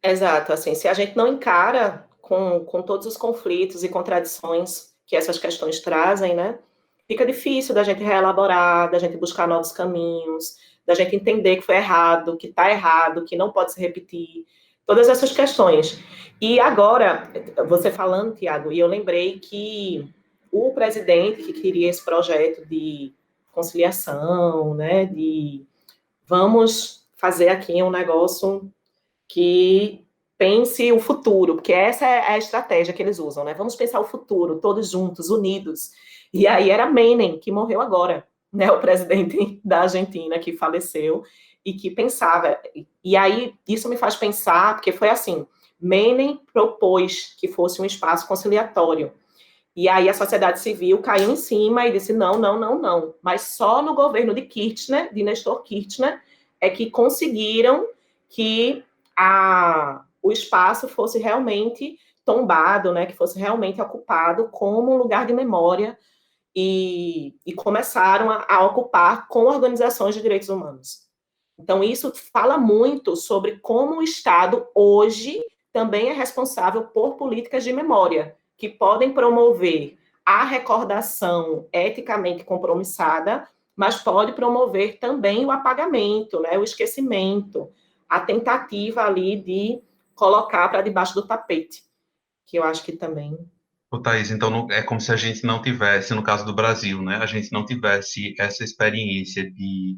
Exato, assim, se a gente não encara com todos os conflitos e contradições que essas questões trazem, né, fica difícil da gente reelaborar, da gente buscar novos caminhos, da gente entender que foi errado, que está errado, que não pode se repetir. Todas essas questões. E agora, você falando, Tiago, e eu lembrei que o presidente que queria esse projeto de conciliação, né, de vamos fazer aqui um negócio que pense o futuro, porque essa é a estratégia que eles usam, né? Vamos pensar o futuro, todos juntos, unidos. E aí era Menem, que morreu agora, né? O presidente da Argentina que faleceu e que pensava. E aí isso me faz pensar, porque foi assim, Menem propôs que fosse um espaço conciliatório. E aí a sociedade civil caiu em cima e disse não, não, não, não. Mas só no governo de Kirchner, de Nestor Kirchner, é que conseguiram que o espaço fosse realmente tombado, né, que fosse realmente ocupado como um lugar de memória e começaram a ocupar com organizações de direitos humanos. Então, isso fala muito sobre como o Estado, hoje, também é responsável por políticas de memória, que podem promover a recordação eticamente compromissada, mas pode promover também o apagamento, né, o esquecimento, a tentativa ali de colocar para debaixo do tapete, que eu acho que também. Ô, Thaís, então é como se a gente não tivesse, no caso do Brasil, né, a gente não tivesse essa experiência de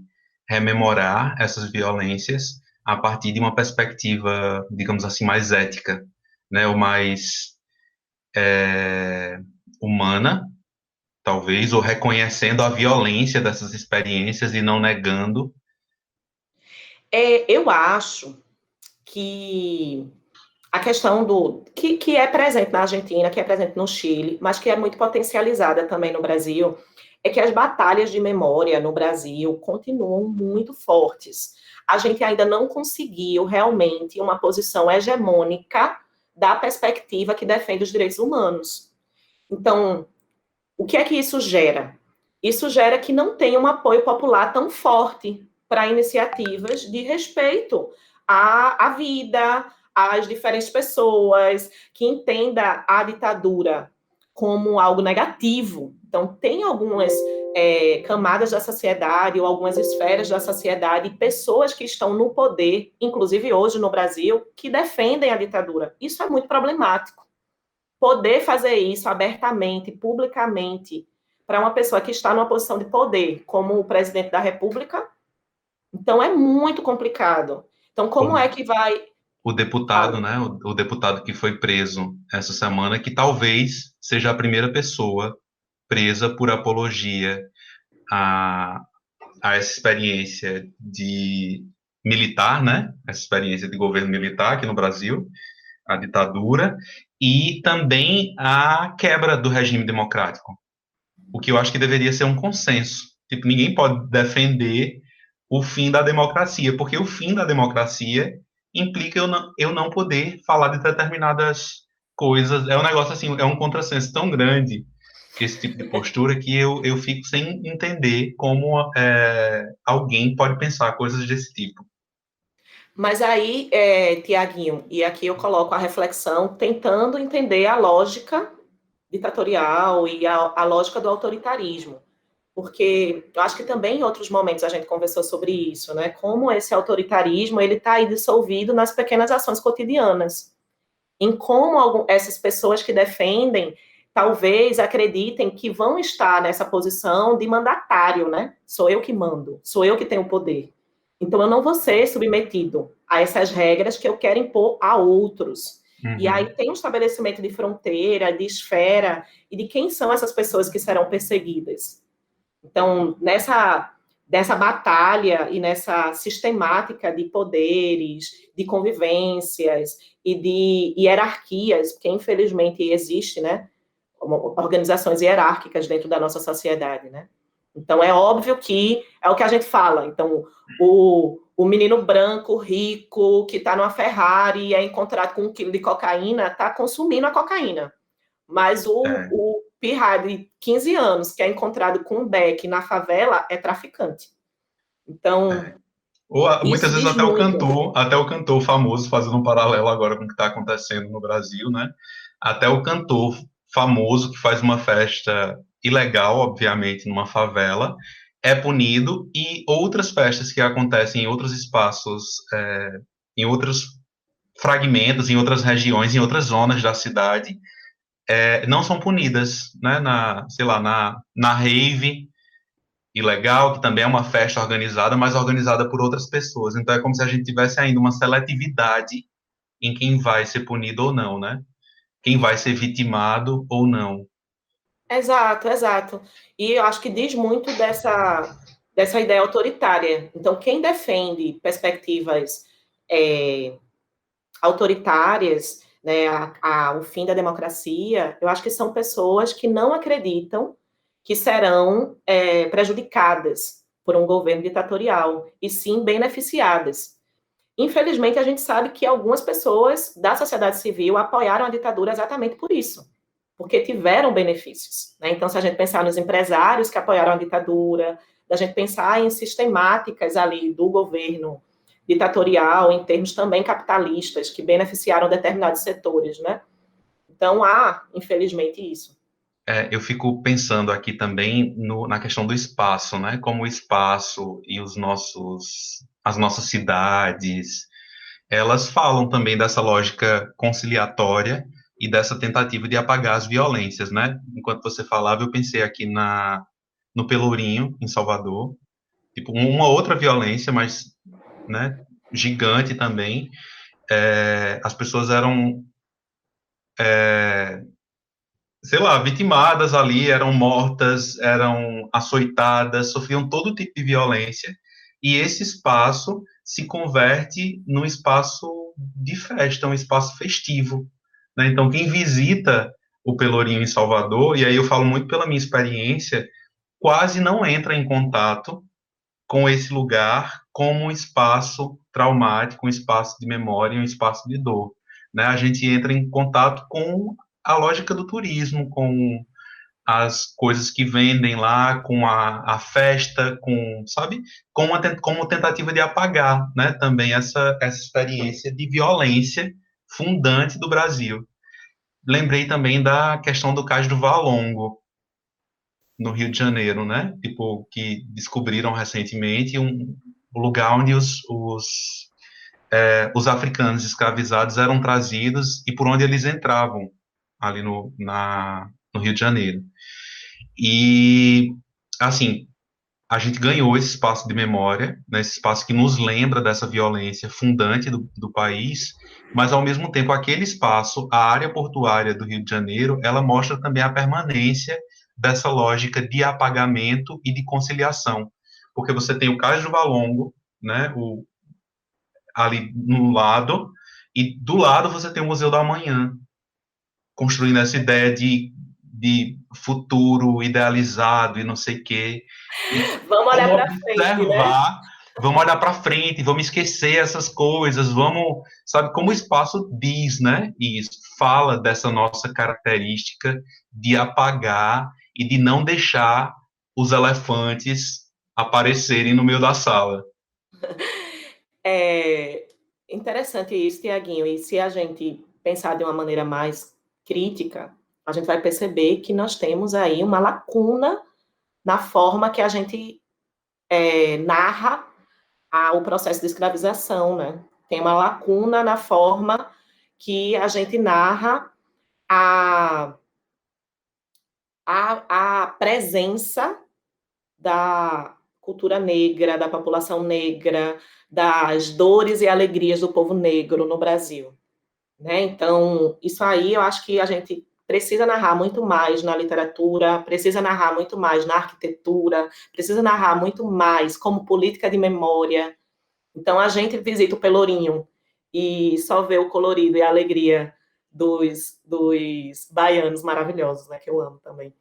rememorar essas violências a partir de uma perspectiva, digamos assim, mais ética, né, ou mais humana, talvez, ou reconhecendo a violência dessas experiências e não negando. Eu acho que a questão que é presente na Argentina, que é presente no Chile, mas que é muito potencializada também no Brasil, é que as batalhas de memória no Brasil continuam muito fortes. A gente ainda não conseguiu realmente uma posição hegemônica da perspectiva que defende os direitos humanos. Então, o que é que isso gera? Isso gera que não tem um apoio popular tão forte para iniciativas de respeito à vida, às diferentes pessoas, que entenda a ditadura como algo negativo. Então, tem algumas camadas da sociedade ou algumas esferas da sociedade, pessoas que estão no poder, inclusive hoje no Brasil, que defendem a ditadura. Isso é muito problemático. Poder fazer isso abertamente, publicamente, para uma pessoa que está numa posição de poder, como o presidente da República, então é muito complicado. Então, como é que vai. O deputado, Fala. né, o deputado que foi preso essa semana, que talvez seja a primeira pessoa presa por apologia a, a essa experiência de militar, né, essa experiência de governo militar aqui no Brasil, a ditadura, e também a quebra do regime democrático, o que eu acho que deveria ser um consenso. Tipo, ninguém pode defender o fim da democracia, porque o fim da democracia implica eu não poder falar de determinadas coisas. É um negócio assim, é um contrassenso tão grande esse tipo de postura que eu fico sem entender como alguém pode pensar coisas desse tipo. Mas aí, Tiaguinho, e aqui eu coloco a reflexão, tentando entender a lógica ditatorial e a lógica do autoritarismo. Porque eu acho que também em outros momentos a gente conversou sobre isso, né? Como esse autoritarismo ele está aí dissolvido nas pequenas ações cotidianas, em como essas pessoas que defendem talvez acreditem que vão estar nessa posição de mandatário, né? Sou eu que mando, sou eu que tenho o poder. Então eu não vou ser submetido a essas regras que eu quero impor a outros. E aí Uhum. tem um estabelecimento de fronteira, de esfera e de quem são essas pessoas que serão perseguidas. Então, nessa batalha e nessa sistemática de poderes, de convivências e de hierarquias, porque infelizmente existe, né, organizações hierárquicas dentro da nossa sociedade, né? Então, é óbvio que é o que a gente fala. Então, o menino branco, rico, que está numa Ferrari e é encontrado com 1 quilo de cocaína, está consumindo a cocaína. Mas É, o pirra de 15 anos, que é encontrado com um beck na favela, é traficante. Então, é. Ou muitas isso vezes diz muito. até o cantor famoso, fazendo um paralelo agora com o que está acontecendo no Brasil, né? Até o cantor famoso que faz uma festa ilegal, obviamente, numa favela, é punido, e outras festas que acontecem em outros espaços, em outros fragmentos em outras regiões, em outras zonas da cidade, não são punidas, né? Sei lá, na rave ilegal, que também é uma festa organizada, mas organizada por outras pessoas. Então é como se a gente tivesse ainda uma seletividade em quem vai ser punido ou não, né? Quem vai ser vitimado ou não. Exato, exato. E eu acho que diz muito dessa ideia autoritária. Então, quem defende perspectivas autoritárias, né, o fim da democracia, eu acho que são pessoas que não acreditam que serão prejudicadas por um governo ditatorial, e sim beneficiadas. Infelizmente, a gente sabe que algumas pessoas da sociedade civil apoiaram a ditadura exatamente por isso, porque tiveram benefícios, né? Então, se a gente pensar nos empresários que apoiaram a ditadura, da gente pensar em sistemáticas ali do governo ditatorial, em termos também capitalistas, que beneficiaram determinados setores, né? Então, há, infelizmente, isso. Eu fico pensando aqui também na questão do espaço, né? Como o espaço e as nossas cidades, elas falam também dessa lógica conciliatória e dessa tentativa de apagar as violências, né? Enquanto você falava, eu pensei aqui no Pelourinho, em Salvador, tipo, uma outra violência, mas, né, gigante também. As pessoas eram, sei lá, vitimadas ali, eram mortas, eram açoitadas, sofriam todo tipo de violência, e esse espaço se converte num espaço de festa, um espaço festivo, né? Então, quem visita o Pelourinho em Salvador, e aí eu falo muito pela minha experiência, quase não entra em contato com esse lugar como um espaço traumático, um espaço de memória, um espaço de dor, né? A gente entra em contato com a lógica do turismo, com as coisas que vendem lá, com a festa, com, sabe, como tentativa de apagar, né, também essa experiência de violência fundante do Brasil. Lembrei também da questão do Cais do Valongo, no Rio de Janeiro, né, tipo, que descobriram recentemente um lugar onde os africanos escravizados eram trazidos e por onde eles entravam ali no Rio de Janeiro. E, assim, a gente ganhou esse espaço de memória, né, esse espaço que nos lembra dessa violência fundante do país, mas, ao mesmo tempo, aquele espaço, a área portuária do Rio de Janeiro, ela mostra também a permanência dessa lógica de apagamento e de conciliação, porque você tem o Cais do Valongo, né, ali no lado, e do lado você tem o Museu do Amanhã, construindo essa ideia de futuro idealizado e não sei o quê. E Vamos olhar como para frente, né? observar, vamos olhar para frente, vamos esquecer essas coisas, vamos, sabe, como o espaço diz, né? E isso fala dessa nossa característica de apagar e de não deixar os elefantes aparecerem no meio da sala. É interessante isso, Tiaguinho. E se a gente pensar de uma maneira mais crítica, a gente vai perceber que nós temos aí uma lacuna na forma que a gente narra o processo de escravização, né? Tem uma lacuna na forma que a gente narra a, a presença da cultura negra, da população negra, das dores e alegrias do povo negro no Brasil, né? Então, isso aí eu acho que a gente precisa narrar muito mais na literatura, precisa narrar muito mais na arquitetura, precisa narrar muito mais como política de memória. Então, a gente visita o Pelourinho e só vê o colorido e a alegria dos baianos maravilhosos, né? Que eu amo também.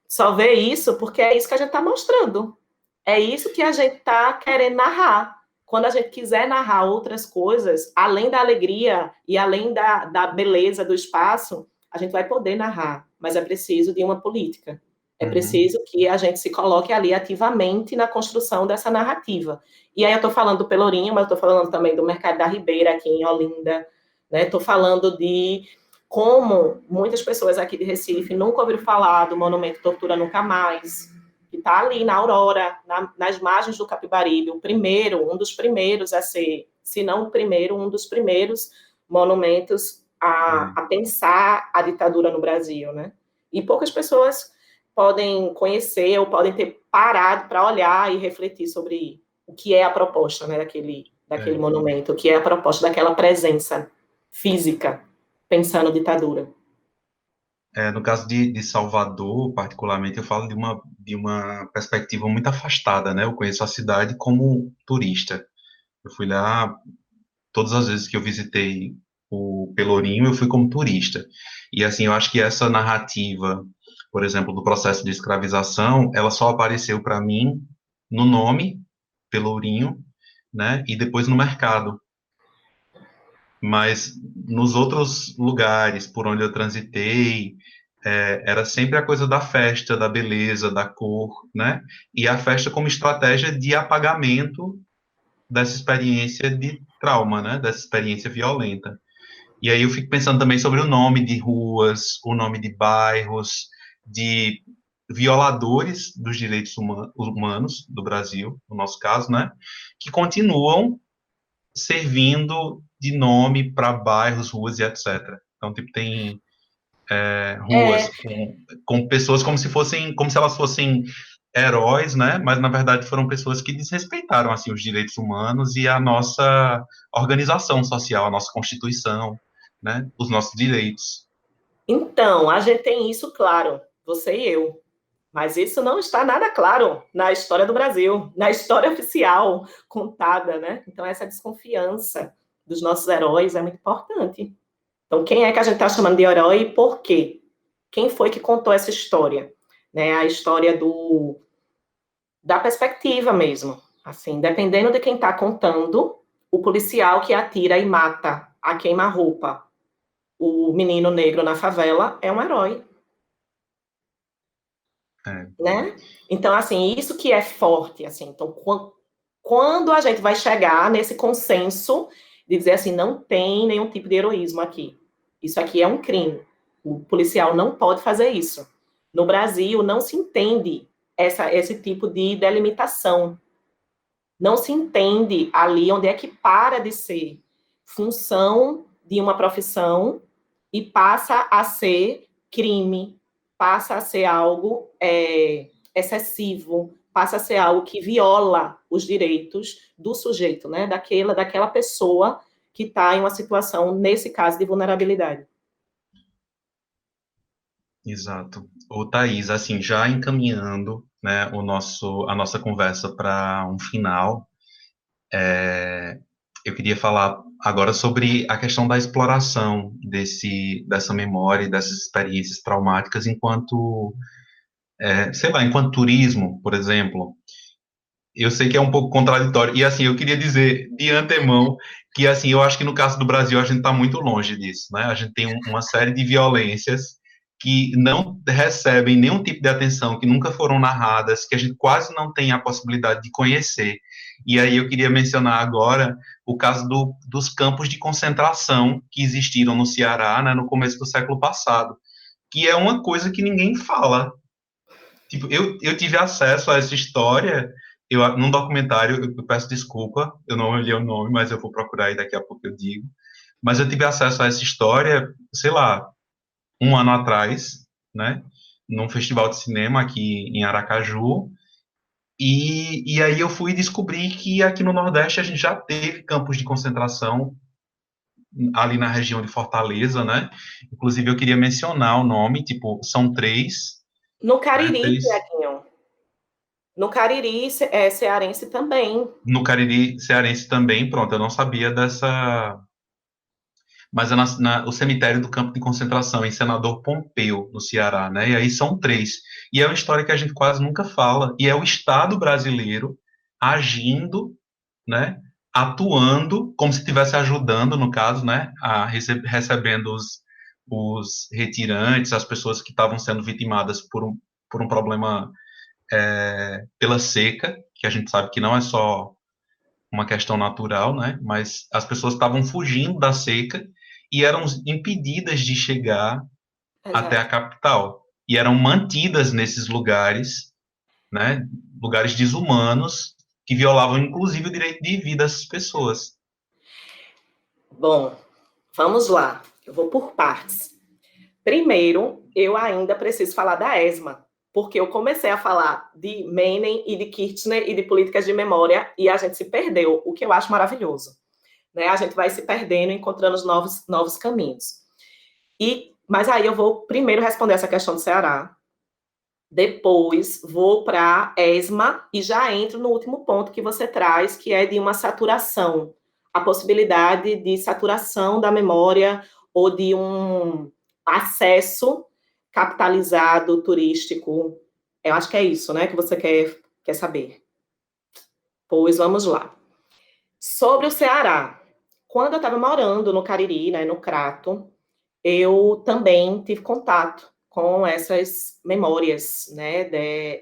Só vê isso porque é isso que a gente está mostrando. É isso que a gente está querendo narrar. Quando a gente quiser narrar outras coisas, além da alegria e além da beleza do espaço, a gente vai poder narrar, mas é preciso de uma política. É preciso que a gente se coloque ali ativamente na construção dessa narrativa. E aí eu estou falando do Pelourinho, mas estou falando também do Mercado da Ribeira, aqui em Olinda. Estou falando de como muitas pessoas aqui de Recife nunca ouviram falar do Monumento Tortura Nunca Mais, que está ali na Aurora, nas margens do Capibaribe, um dos primeiros a ser, se não o primeiro, um dos primeiros monumentos a pensar a ditadura no Brasil, né? E poucas pessoas podem conhecer ou podem ter parado para olhar e refletir sobre o que é a proposta, né, daquele monumento, o que é a proposta daquela presença física pensando ditadura. No caso de Salvador, particularmente, eu falo de uma perspectiva muito afastada, né? Eu conheço a cidade como turista. Eu fui lá, todas as vezes que eu visitei o Pelourinho, eu fui como turista. E, assim, eu acho que essa narrativa, por exemplo, do processo de escravização, ela só apareceu para mim no nome, Pelourinho, né? E depois no mercado. Mas nos outros lugares por onde eu transitei, era sempre a coisa da festa, da beleza, da cor, né? E a festa como estratégia de apagamento dessa experiência de trauma, né? Dessa experiência violenta. E aí eu fico pensando também sobre o nome de ruas, o nome de bairros, de violadores dos direitos humanos do Brasil, no nosso caso, né? Que continuam servindo de nome para bairros, ruas e etc. Então, tipo, tem ruas com pessoas como se elas fossem heróis, né? Mas na verdade foram pessoas que desrespeitaram assim os direitos humanos e a nossa organização social, a nossa constituição, né? Os nossos direitos. Então, a gente tem isso claro, você e eu. Mas isso não está nada claro na história do Brasil, na história oficial contada, né? Então, essa desconfiança dos nossos heróis é muito importante. Então, quem é que a gente está chamando de herói e por quê? Quem foi que contou essa história? Né? A história da perspectiva mesmo. Assim, dependendo de quem está contando, o policial que atira e mata a queima-roupa o menino negro na favela é um herói. É, Né? Então, assim, isso que é forte, assim, então, quando a gente vai chegar nesse consenso de dizer assim, não tem nenhum tipo de heroísmo aqui, isso aqui é um crime, o policial não pode fazer isso. No Brasil, não se entende esse tipo de delimitação, não se entende ali onde é que para de ser função de uma profissão e passa a ser crime, passa a ser algo excessivo, passa a ser algo que viola os direitos do sujeito, né? Daquela pessoa que está em uma situação, nesse caso, de vulnerabilidade. exato. O Thaís, assim, já encaminhando, né, a nossa conversa para um final. Eu queria falar agora sobre a questão da exploração dessa memória e dessas experiências traumáticas enquanto, sei lá, enquanto turismo, por exemplo. Eu sei que é um pouco contraditório, e assim, eu queria dizer de antemão que, assim, eu acho que no caso do Brasil a gente está muito longe disso, né? A gente tem uma série de violências que não recebem nenhum tipo de atenção, que nunca foram narradas, que a gente quase não tem a possibilidade de conhecer. E aí eu queria mencionar agora o caso dos campos de concentração que existiram no Ceará, né, no começo do século passado, que é uma coisa que ninguém fala. Tipo, eu tive acesso a essa história num documentário, eu peço desculpa, eu não olhei o nome, mas eu vou procurar e daqui a pouco eu digo. Mas eu tive acesso a essa história, sei lá, um ano atrás, né, num festival de cinema aqui em Aracaju, e aí eu fui descobrir que aqui no Nordeste a gente já teve campos de concentração ali na região de Fortaleza, né? Inclusive eu queria mencionar o nome, tipo, são três, No né? Cariri, Três. Tiaguinho, no Cariri cearense também. No Cariri cearense também, pronto, eu não sabia dessa. Mas é o cemitério do campo de concentração, em Senador Pompeu, no Ceará, né? E aí são três. E é uma história que a gente quase nunca fala. E é o Estado brasileiro agindo, né? Atuando, como se estivesse ajudando, no caso, né? Recebendo os retirantes, as pessoas que estavam sendo vitimadas por um problema pela seca, que a gente sabe que não é só uma questão natural, né? Mas as pessoas estavam fugindo da seca e eram impedidas de chegar até a Exato. capital e eram mantidas nesses lugares, né? Lugares desumanos que violavam inclusive o direito de vida dessas pessoas. Bom, Vamos lá, eu vou por partes. Primeiro, eu ainda preciso falar da ESMA, porque eu comecei a falar de Menem e de Kirchner e de políticas de memória e a gente se perdeu, o que eu acho maravilhoso. Né? A gente vai se perdendo, encontrando novos caminhos. Mas aí eu vou primeiro responder essa questão do Ceará, depois vou para a ESMA e já entro no último ponto que você traz, que é de uma saturação, a possibilidade de saturação da memória ou de um acesso capitalizado turístico. Eu acho que é isso, né, que você quer saber. Pois vamos lá. Sobre o Ceará, quando eu estava morando no Cariri, né, no Crato, eu também tive contato com essas memórias, né,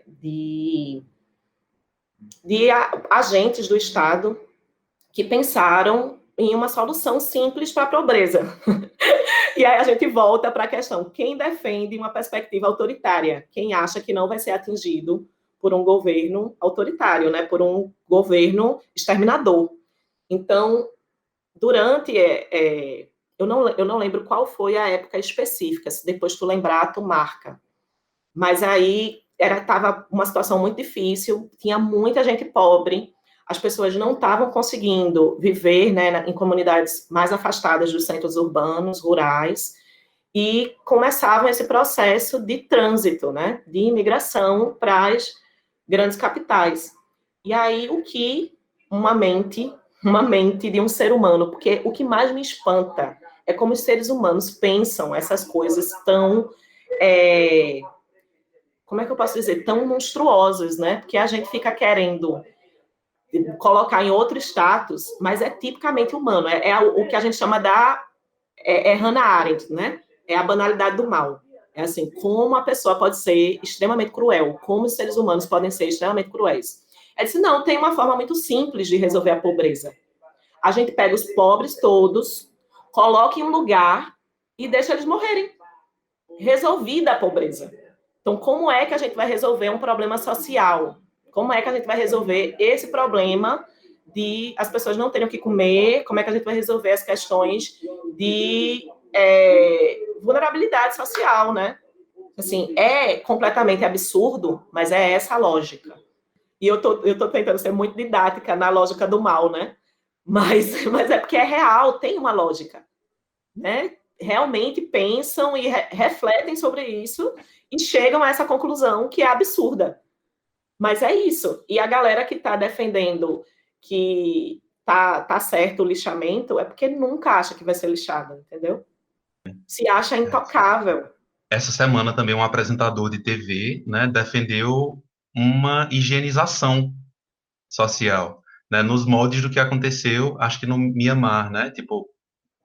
de agentes do Estado que pensaram em uma solução simples para a pobreza. E aí a gente volta para a questão, quem defende uma perspectiva autoritária? Quem acha que não vai ser atingido por um governo autoritário, né, por um governo exterminador? Então, durante... eu não lembro qual foi a época específica, se depois tu lembrar, tu marca. Mas aí estava uma situação muito difícil, tinha muita gente pobre, as pessoas não estavam conseguindo viver, né, em comunidades mais afastadas dos centros urbanos, rurais, e começavam esse processo de trânsito, né, de imigração para as grandes capitais. E aí o que uma mente de um ser humano, porque o que mais me espanta é como os seres humanos pensam essas coisas tão... como é que eu posso dizer, tão monstruosas, né? Porque a gente fica querendo colocar em outro status, mas é tipicamente humano, o que a gente chama Hannah Arendt, né? É a banalidade do mal. É assim, como a pessoa pode ser extremamente cruel, como os seres humanos podem ser extremamente cruéis. É disse, não, tem uma forma muito simples de resolver a pobreza. A gente pega os pobres todos, coloca em um lugar e deixa eles morrerem. Resolvida a pobreza. Então, como é que a gente vai resolver um problema social? Como é que a gente vai resolver esse problema de as pessoas não terem o que comer? Como é que a gente vai resolver as questões de vulnerabilidade social, né? Assim, é completamente absurdo, mas é essa a lógica. E eu tô tentando ser muito didática na lógica do mal, né? Mas é porque é real, tem uma lógica, né? Realmente pensam e refletem sobre isso e chegam a essa conclusão que é absurda. Mas é isso. E a galera que está defendendo que tá certo o lixamento é porque nunca acha que vai ser lixado, entendeu? Se acha intocável. Essa semana também um apresentador de TV, né, defendeu uma higienização social, né, nos moldes do que aconteceu, acho que no Mianmar, né, tipo,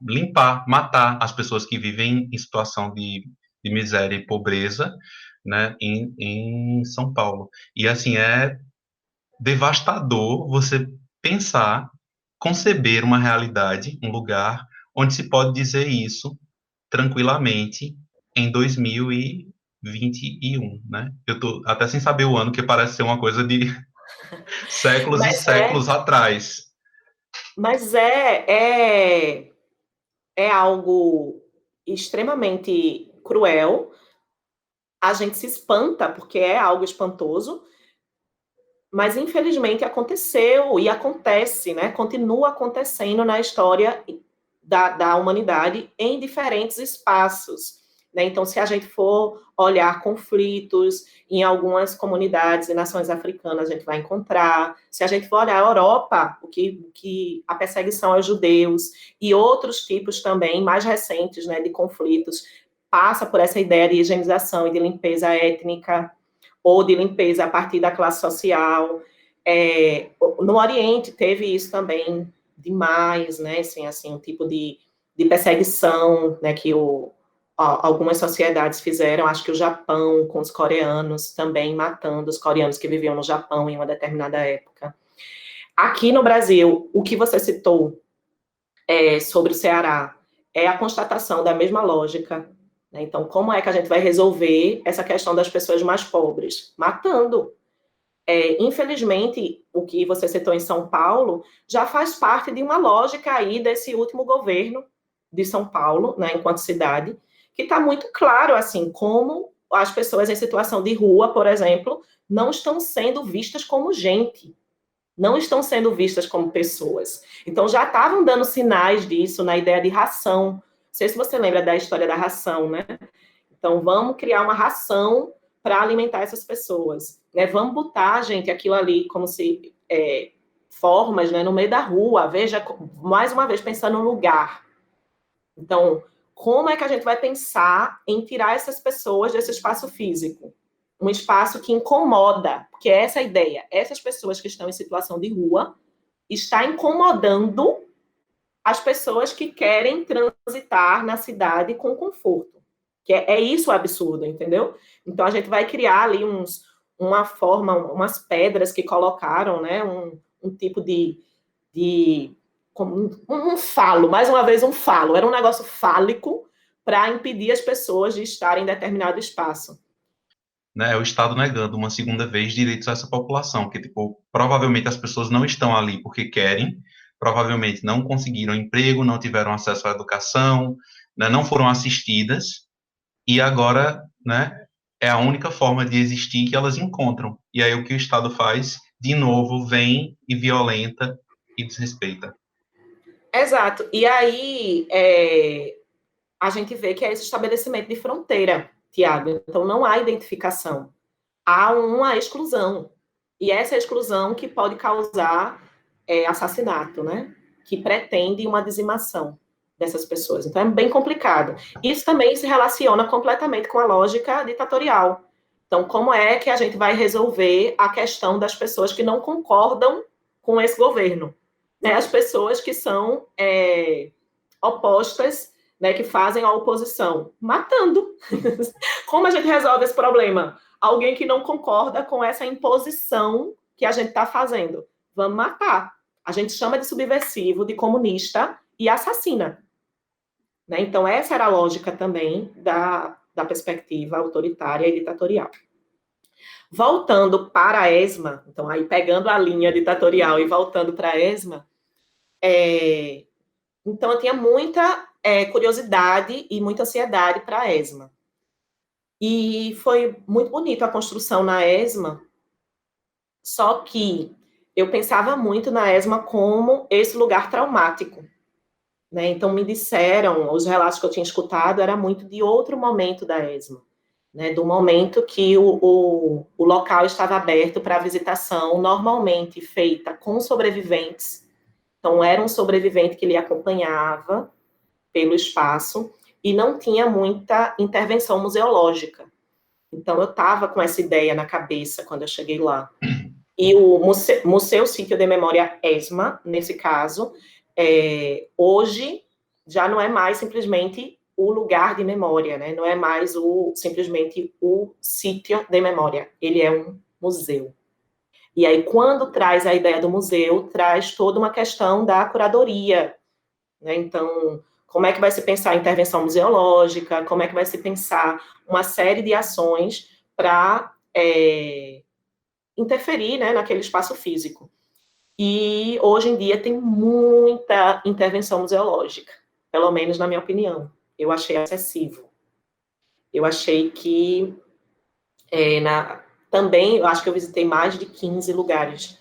limpar, matar as pessoas que vivem em situação de miséria e pobreza, né, em São Paulo. E, assim, é devastador você pensar, conceber uma realidade, um lugar onde se pode dizer isso tranquilamente em 2021, né? Eu tô até sem saber o ano, que parece ser uma coisa de séculos e séculos atrás. Mas é algo extremamente cruel. A gente se espanta porque é algo espantoso, mas infelizmente aconteceu e acontece, né? Continua acontecendo na história da humanidade em diferentes espaços. Né? Então, se a gente for olhar conflitos em algumas comunidades e nações africanas, a gente vai encontrar. Se a gente for olhar a Europa, que a perseguição aos judeus e outros tipos também mais recentes, né, de conflitos, passa por essa ideia de higienização e de limpeza étnica ou de limpeza a partir da classe social. No Oriente teve isso também demais, né? Assim, um tipo de perseguição, né? Que algumas sociedades fizeram. Acho que o Japão com os coreanos também matando os coreanos que viviam no Japão em uma determinada época. Aqui no Brasil, o que você citou sobre o Ceará é a constatação da mesma lógica. Né? Então, como é que a gente vai resolver essa questão das pessoas mais pobres? Matando. Infelizmente, o que você citou em São Paulo já faz parte de uma lógica aí desse último governo, de São Paulo, né, enquanto cidade, que está muito claro, assim, como as pessoas em situação de rua, por exemplo, não estão sendo vistas como gente, não estão sendo vistas como pessoas. Então, já estavam dando sinais disso na ideia de ração. Não sei se você lembra da história da ração, né? Então, vamos criar uma ração para alimentar essas pessoas. Né? Vamos botar, gente, aquilo ali como se formas, né, no meio da rua. Veja, mais uma vez, pensando no lugar. Então, como é que a gente vai pensar em tirar essas pessoas desse espaço físico? Um espaço que incomoda, porque é essa a ideia. Essas pessoas que estão em situação de rua está incomodando as pessoas que querem transitar na cidade com conforto. Que é isso o absurdo, entendeu? Então, a gente vai criar ali uma forma, umas pedras que colocaram, né? Um tipo de um falo, mais uma vez um falo, era um negócio fálico para impedir as pessoas de estarem em determinado espaço. Né, é o Estado negando uma segunda vez direitos a essa população, que, tipo, provavelmente as pessoas não estão ali porque querem, provavelmente não conseguiram emprego, não tiveram acesso à educação, né, não foram assistidas, e agora, né, é a única forma de existir que elas encontram. E aí o que o Estado faz, de novo, vem e violenta e desrespeita. Exato. E aí a gente vê que é esse estabelecimento de fronteira, Tiago. Então não há identificação, há uma exclusão. E essa exclusão que pode causar assassinato, né? Que pretende uma dizimação dessas pessoas. Então é bem complicado. Isso também se relaciona completamente com a lógica ditatorial. Então, como é que a gente vai resolver a questão das pessoas que não concordam com esse governo? Né? As pessoas que são opostas, né, que fazem a oposição, matando. Como a gente resolve esse problema? Alguém que não concorda com essa imposição que a gente está fazendo. Vamos matar. A gente chama de subversivo, de comunista e assassina. Né? Então, essa era a lógica também da perspectiva autoritária e ditatorial. Voltando para a ESMA, então, aí pegando a linha ditatorial e voltando para a ESMA, então eu tinha muita curiosidade e muita ansiedade para a ESMA. E foi muito bonito a construção na ESMA, só que eu pensava muito na ESMA como esse lugar traumático. Né? Então, me disseram, os relatos que eu tinha escutado, era muito de outro momento da ESMA, né? Do momento que o local estava aberto para visitação, normalmente feita com sobreviventes. Então, era um sobrevivente que lhe acompanhava pelo espaço e não tinha muita intervenção museológica. Então, eu estava com essa ideia na cabeça quando eu cheguei lá. E o Museu Sítio de Memória ESMA, nesse caso, hoje já não é mais simplesmente o lugar de memória, né? Não é mais simplesmente o sítio de memória. Ele é um museu. E aí, quando traz a ideia do museu, traz toda uma questão da curadoria. Né? Então, como é que vai se pensar a intervenção museológica? Como é que vai se pensar uma série de ações para interferir, né, naquele espaço físico? E hoje em dia tem muita intervenção museológica, pelo menos na minha opinião. Eu achei excessivo. Eu achei que também, eu acho que eu visitei mais de 15 lugares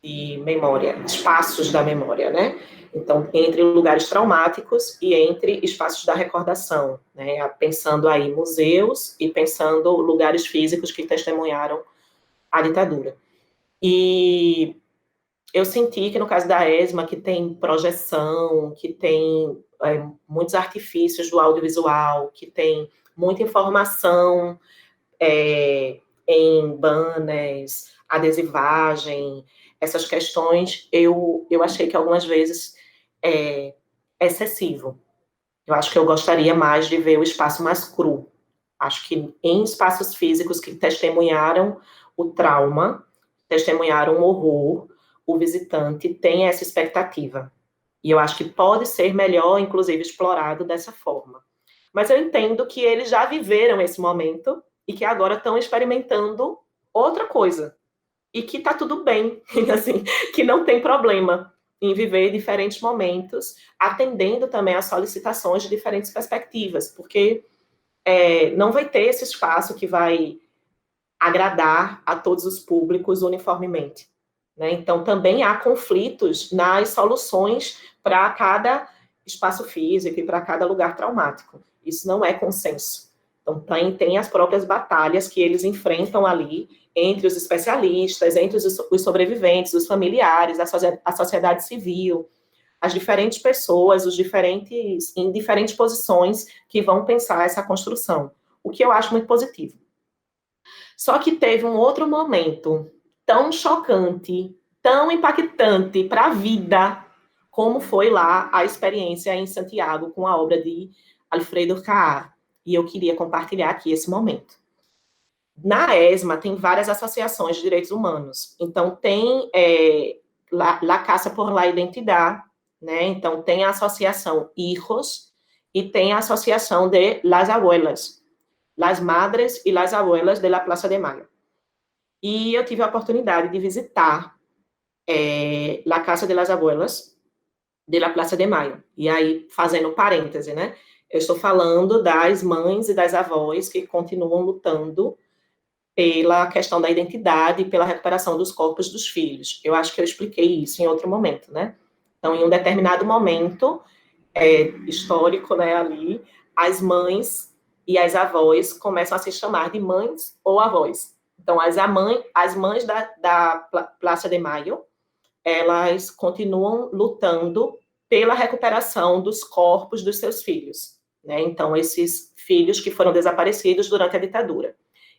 de memória, espaços da memória, né? Então, entre lugares traumáticos e entre espaços da recordação, né? Pensando aí museus e pensando lugares físicos que testemunharam a ditadura. E eu senti que no caso da ESMA, que tem projeção, que tem muitos artifícios do audiovisual, que tem muita informação em banners, adesivagem, essas questões, eu achei que algumas vezes é excessivo. Eu acho que eu gostaria mais de ver o espaço mais cru. Acho que em espaços físicos que testemunharam o trauma, testemunharam o horror, o visitante tem essa expectativa. E eu acho que pode ser melhor, inclusive, explorado dessa forma. Mas eu entendo que eles já viveram esse momento e que agora estão experimentando outra coisa. E que está tudo bem, assim, que não tem problema. em viver diferentes momentos, atendendo também às solicitações de diferentes perspectivas, porque não vai ter esse espaço que vai agradar a todos os públicos uniformemente, né? Então, também há conflitos nas soluções para cada espaço físico e para cada lugar traumático. Isso não é consenso. Então, tem as próprias batalhas que eles enfrentam ali, entre os especialistas, entre os sobreviventes, os familiares, a sociedade civil, as diferentes pessoas, em diferentes posições que vão pensar essa construção, o que eu acho muito positivo. Só que teve um outro momento tão chocante, tão impactante para a vida, como foi lá a experiência em Santiago com a obra de Alfredo Kahn. E eu queria compartilhar aqui esse momento. Na ESMA tem várias associações de direitos humanos. Então tem La Casa por la Identidad, né? Então tem a associação Hijos e tem a associação de Las Abuelas, Las Madres e Las Abuelas de la Plaza de Mayo. E eu tive a oportunidade de visitar La Casa de las Abuelas de la Plaza de Mayo. E aí, fazendo parêntese, né? Eu estou falando das mães e das avós que continuam lutando pela questão da identidade e pela recuperação dos corpos dos filhos. Eu acho que eu expliquei isso em outro momento, né? Então, em um determinado momento histórico, né, ali, as mães e as avós começam a se chamar de mães ou avós. Então, as mães da Plaza de Mayo, elas continuam lutando pela recuperação dos corpos dos seus filhos, né? Então, esses filhos que foram desaparecidos durante a ditadura.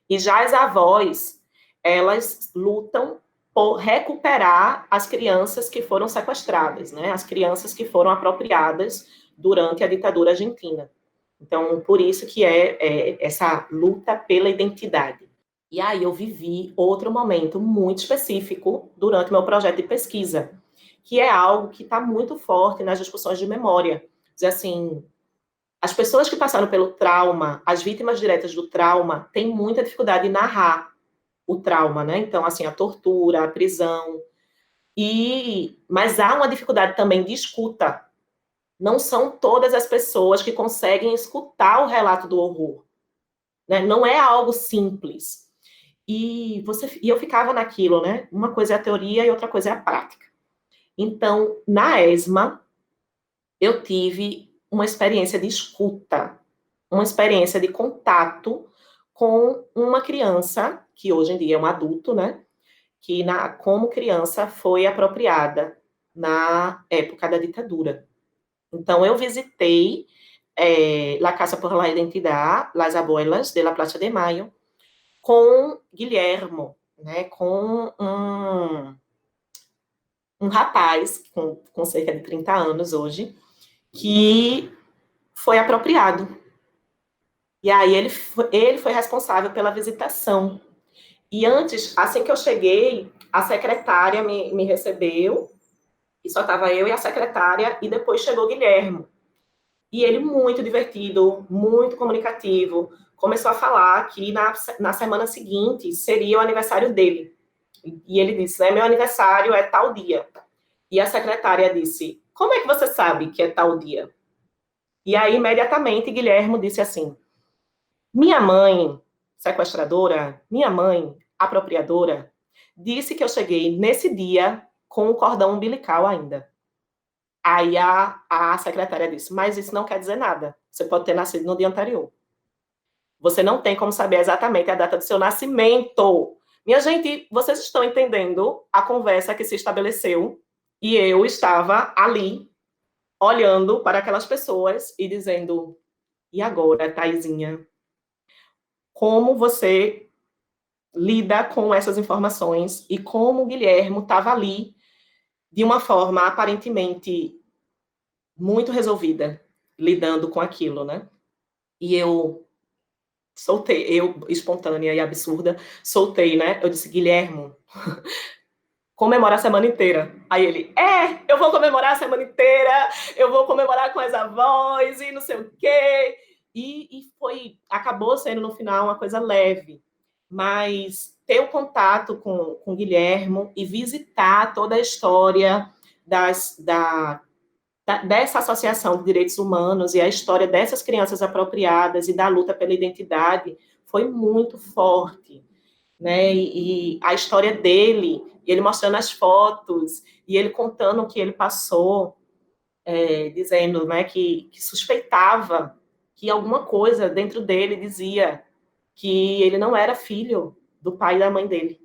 E já as avós, elas lutam por recuperar as crianças que foram sequestradas, né? As crianças que foram apropriadas durante a ditadura argentina. Então, por isso que essa luta pela identidade. E aí eu vivi outro momento muito específico durante meu projeto de pesquisa, que é algo que está muito forte nas discussões de memória. Dizer assim, as pessoas que passaram pelo trauma, as vítimas diretas do trauma, têm muita dificuldade em narrar o trauma, né? Então, assim, a tortura, a prisão. Mas há uma dificuldade também de escuta. Não são todas as pessoas que conseguem escutar o relato do horror, né? Não é algo simples. E eu ficava naquilo, né? Uma coisa é a teoria e outra coisa é a prática. Então, na ESMA, eu tive uma experiência de escuta, uma experiência de contato com uma criança, que hoje em dia é um adulto, né? Que, como criança, foi apropriada na época da ditadura. Então, eu visitei La Casa por la Identidad, Las Abuelas de la Plaza de Mayo, com Guilhermo, né? Com um rapaz com cerca de 30 anos hoje, que foi apropriado. E aí ele foi responsável pela visitação. E antes, assim que eu cheguei, a secretária me recebeu, e só estava eu e a secretária, e depois chegou o Guilhermo. E ele muito divertido, muito comunicativo, começou a falar que na semana seguinte seria o aniversário dele. E ele disse, né, meu aniversário é tal dia. E a secretária disse, como é que você sabe que é tal dia? E aí, imediatamente, Guilhermo disse assim, minha mãe, sequestradora, minha mãe, apropriadora, disse que eu cheguei nesse dia com o cordão umbilical ainda. Aí a secretária disse, mas isso não quer dizer nada. Você pode ter nascido no dia anterior. Você não tem como saber exatamente a data do seu nascimento. Minha gente, vocês estão entendendo a conversa que se estabeleceu? E eu estava ali, olhando para aquelas pessoas e dizendo, e agora, Thaisinha? Como você lida com essas informações e como o Guilhermo estava ali de uma forma aparentemente muito resolvida, lidando com aquilo, né? E eu espontânea e absurda, soltei, né? Eu disse, Guilhermo, comemora a semana inteira. Aí ele, eu vou comemorar a semana inteira, eu vou comemorar com as avós e não sei o quê. E acabou sendo no final uma coisa leve. Mas ter o contato com o Guilhermo e visitar toda a história dessa associação de direitos humanos e a história dessas crianças apropriadas e da luta pela identidade foi muito forte, né? E a história dele, ele mostrando as fotos e ele contando o que ele passou, dizendo, né, que suspeitava que alguma coisa dentro dele dizia que ele não era filho do pai e da mãe dele.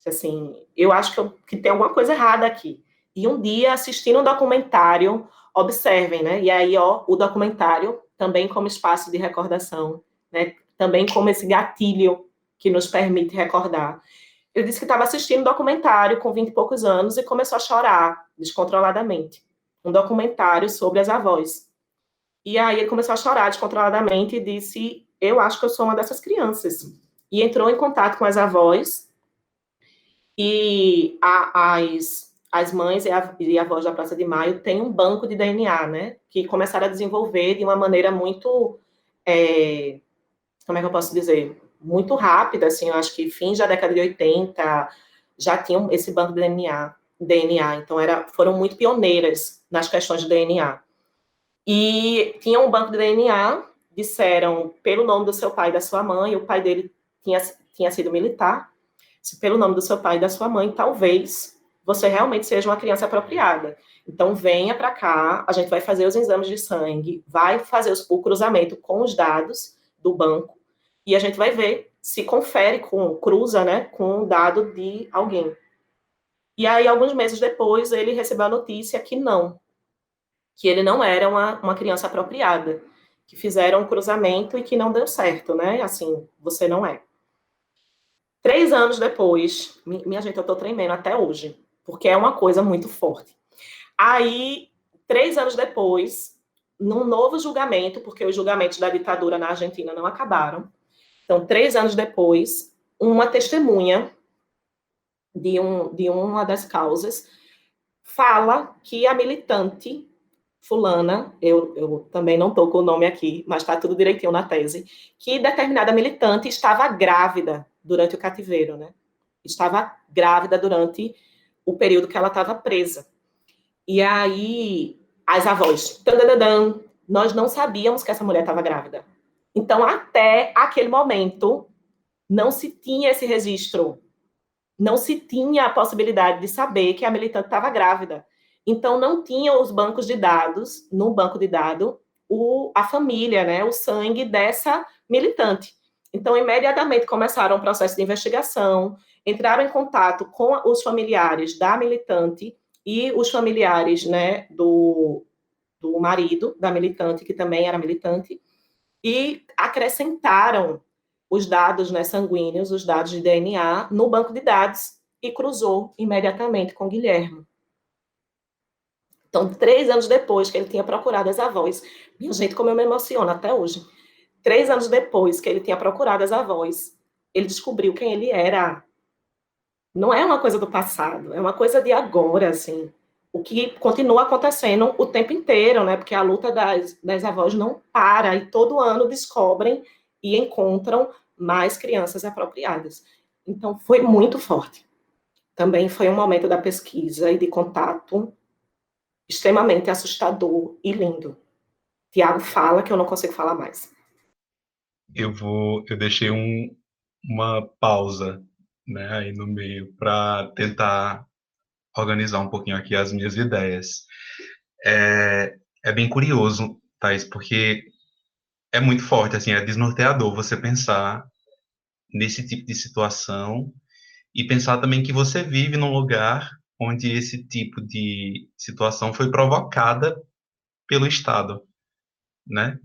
Assim, eu acho que tem alguma coisa errada aqui. E um dia, assistindo um documentário, observem, né? E aí, ó, o documentário também como espaço de recordação, né? Também como esse gatilho que nos permite recordar. Ele disse que estava assistindo um documentário com 20 e poucos anos e começou a chorar descontroladamente. Um documentário sobre as avós. E aí ele começou a chorar descontroladamente e disse: eu acho que eu sou uma dessas crianças. E entrou em contato com as avós e as mães e avós da Praça de Maio têm um banco de DNA, né? Que começaram a desenvolver de uma maneira muito, como é que eu posso dizer? Muito rápida, assim, eu acho que fins da década de 80 já tinham esse banco de DNA, então foram muito pioneiras nas questões de DNA. E tinham um banco de DNA, disseram pelo nome do seu pai e da sua mãe, o pai dele tinha sido militar, se pelo nome do seu pai e da sua mãe, talvez você realmente seja uma criança apropriada. Então, venha para cá, a gente vai fazer os exames de sangue, vai fazer o cruzamento com os dados do banco, e a gente vai ver se cruza, né, com o dado de alguém. E aí, alguns meses depois, ele recebeu a notícia que não, que ele não era uma criança apropriada, que fizeram um cruzamento e que não deu certo, né? Assim, você não é. 3 anos depois, minha gente, eu tô tremendo até hoje, porque é uma coisa muito forte. Aí, 3 anos depois, num novo julgamento, porque os julgamentos da ditadura na Argentina não acabaram, então, 3 anos depois, uma testemunha de uma das causas fala que a militante fulana, eu também não estou com o nome aqui, mas está tudo direitinho na tese, que determinada militante estava grávida durante o cativeiro, né? Estava grávida durante o período que ela estava presa. E aí, as avós, nós não sabíamos que essa mulher estava grávida. Então, até aquele momento, não se tinha esse registro, não se tinha a possibilidade de saber que a militante estava grávida. Então, não tinha os bancos de dados, no banco de dados, a família, né, o sangue dessa militante. Então, imediatamente começaram um processo de investigação, entraram em contato com os familiares da militante e os familiares, né, do marido da militante, que também era militante, e acrescentaram os dados, né, sanguíneos, os dados de DNA, no banco de dados e cruzou imediatamente com Guilherme. Então, 3 anos depois que ele tinha procurado as avós, minha gente, como eu me emociono até hoje, 3 anos depois que ele tinha procurado as avós, ele descobriu quem ele era. Não é uma coisa do passado, é uma coisa de agora, assim. O que continua acontecendo o tempo inteiro, né? Porque a luta das avós não para e todo ano descobrem e encontram mais crianças apropriadas. Então, foi muito forte. Também foi um momento da pesquisa e de contato extremamente assustador e lindo. Tiago fala que eu não consigo falar mais. Eu deixei uma pausa, né, aí no meio para tentar organizar um pouquinho aqui as minhas ideias. É bem curioso, Thais, porque é muito forte, assim, é desnorteador você pensar nesse tipo de situação e pensar também que você vive num lugar onde esse tipo de situação foi provocada pelo Estado, né?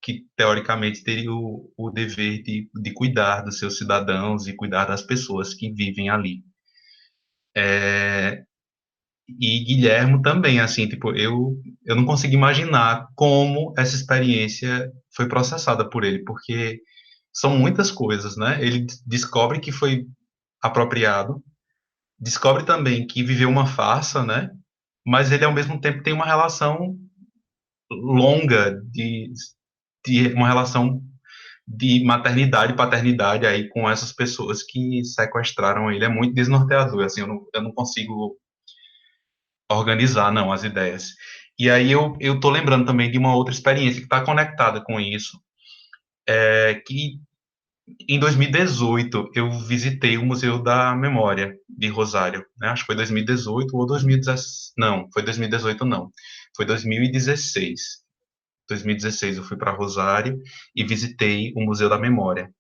Que teoricamente teria o dever de cuidar dos seus cidadãos e cuidar das pessoas que vivem ali. E Guilhermo também, assim, tipo, eu não consigo imaginar como essa experiência foi processada por ele, porque são muitas coisas, né? Ele descobre que foi apropriado, descobre também que viveu uma farsa, né? Mas ele, ao mesmo tempo, tem uma relação longa de uma relação de maternidade e paternidade aí com essas pessoas que sequestraram ele. É muito desnorteador, assim, eu não consigo organizar, não, as ideias. E aí eu tô lembrando também de uma outra experiência que está conectada com isso, que em 2018 eu visitei o Museu da Memória de Rosário, né? Acho que foi 2018 ou 2017, não, foi 2018 não, foi 2016. 2016 eu fui para Rosário e visitei o Museu da Memória.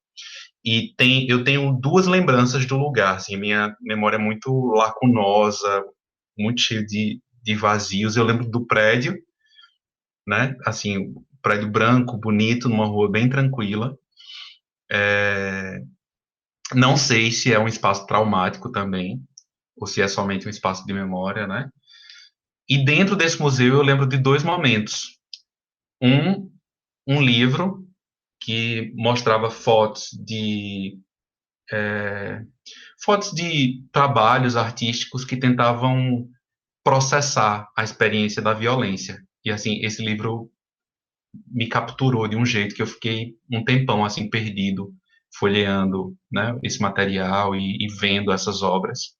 E eu tenho duas lembranças do lugar, assim, minha memória é muito lacunosa, muito cheia de vazios. Eu lembro do prédio, né? Assim, prédio branco, bonito, numa rua bem tranquila. Não sei se é um espaço traumático também, ou se é somente um espaço de memória, né? E dentro desse museu eu lembro de dois momentos. Um, um livro que mostrava fotos de trabalhos artísticos que tentavam processar a experiência da violência. E assim, esse livro me capturou de um jeito que eu fiquei um tempão assim perdido, folheando, né, esse material e vendo essas obras.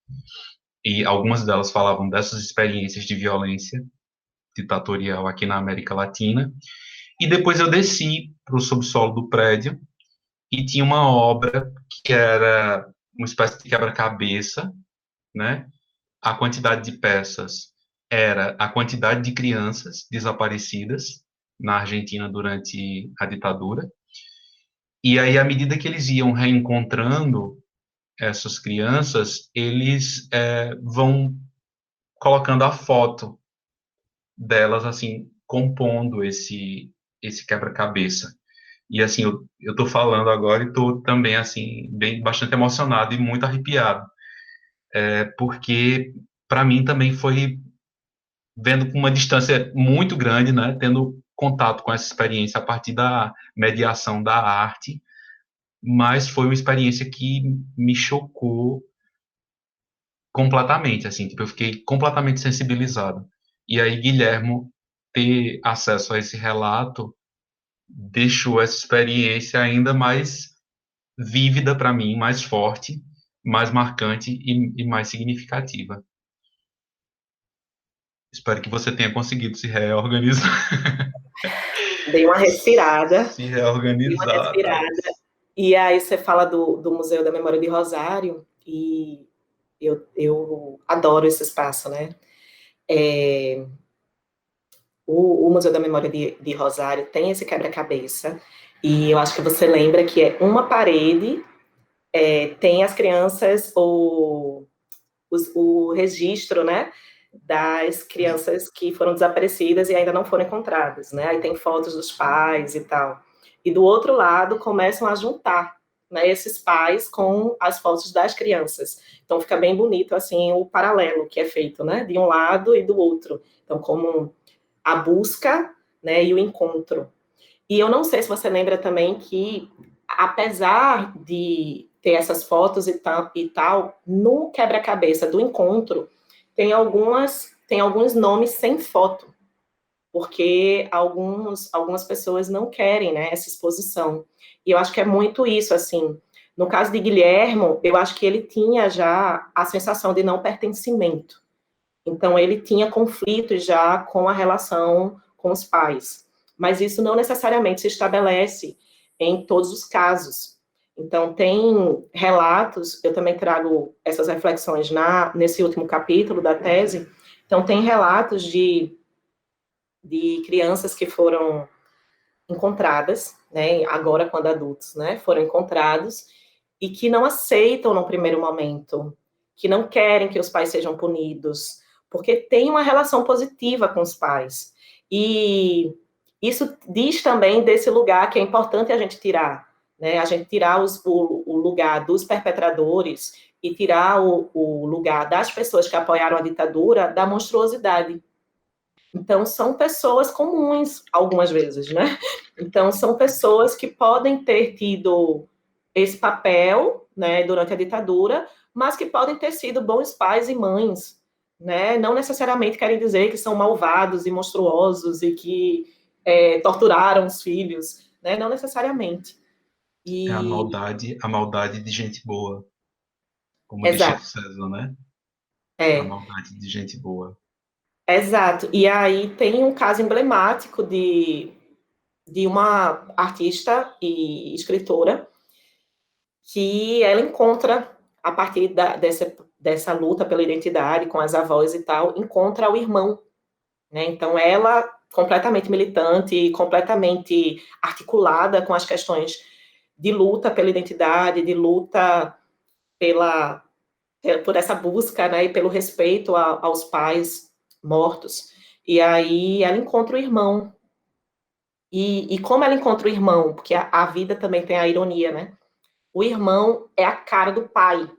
E algumas delas falavam dessas experiências de violência ditatorial aqui na América Latina. E depois eu desci para o subsolo do prédio e tinha uma obra que era uma espécie de quebra-cabeça, né? A quantidade de peças era a quantidade de crianças desaparecidas na Argentina durante a ditadura. E aí, à medida que eles iam reencontrando essas crianças, eles vão colocando a foto delas, assim, compondo esse quebra-cabeça. E, assim, eu tô falando agora e tô também, assim, bem, bastante emocionado e muito arrepiado, porque, para mim, também foi vendo com uma distância muito grande, né, tendo contato com essa experiência a partir da mediação da arte, mas foi uma experiência que me chocou completamente, assim, tipo, eu fiquei completamente sensibilizado. E aí, Guilhermo ter acesso a esse relato deixou essa experiência ainda mais vívida para mim, mais forte, mais marcante e mais significativa. Espero que você tenha conseguido se reorganizar. Dei uma respirada, Se dei uma reorganizar, respirada. Thaís. E aí você fala do Museu da Memória de Rosário, e eu adoro esse espaço, né? É, o Museu da Memória de Rosário tem esse quebra-cabeça, e eu acho que você lembra que é uma parede, tem as crianças, o registro, né, das crianças que foram desaparecidas e ainda não foram encontradas, né? Aí tem fotos dos pais e tal. E do outro lado começam a juntar, né, esses pais com as fotos das crianças. Então fica bem bonito assim o paralelo que é feito, né, de um lado e do outro. Então como a busca, né, e o encontro. E eu não sei se você lembra também que, apesar de ter essas fotos e tal, no quebra-cabeça do encontro, tem alguns nomes sem foto, porque algumas pessoas não querem, né, essa exposição. E eu acho que é muito isso, assim. No caso de Guilhermo, eu acho que ele tinha já a sensação de não pertencimento. Então, ele tinha conflitos já com a relação com os pais. Mas isso não necessariamente se estabelece em todos os casos. Então, tem relatos, eu também trago essas reflexões nesse último capítulo da tese. Então, tem relatos de crianças que foram encontradas, né, agora quando adultos, né, foram encontrados, e que não aceitam no primeiro momento, que não querem que os pais sejam punidos, porque tem uma relação positiva com os pais. E isso diz também desse lugar que é importante a gente tirar, né, a gente tirar o lugar dos perpetradores e tirar o lugar das pessoas que apoiaram a ditadura da monstruosidade. Então, são pessoas comuns, algumas vezes, né? Então, são pessoas que podem ter tido esse papel, né, durante a ditadura, mas que podem ter sido bons pais e mães, né? Não necessariamente querem dizer que são malvados e monstruosos e que torturaram os filhos, né? Não necessariamente. É E, a maldade de gente boa, como diz Chico exato, César, né? A é. maldade de gente boa. Exato. E aí tem um caso emblemático de uma artista e escritora que ela encontra, a partir dessa luta pela identidade com as avós e tal, encontra o irmão, né? Então, ela, completamente militante, completamente articulada com as questões de luta pela identidade, de luta pela, por essa busca, né, e pelo respeito aos pais mortos. E aí ela encontra o irmão. E como ela encontra o irmão? Porque a vida também tem a ironia, né? O irmão é a cara do pai.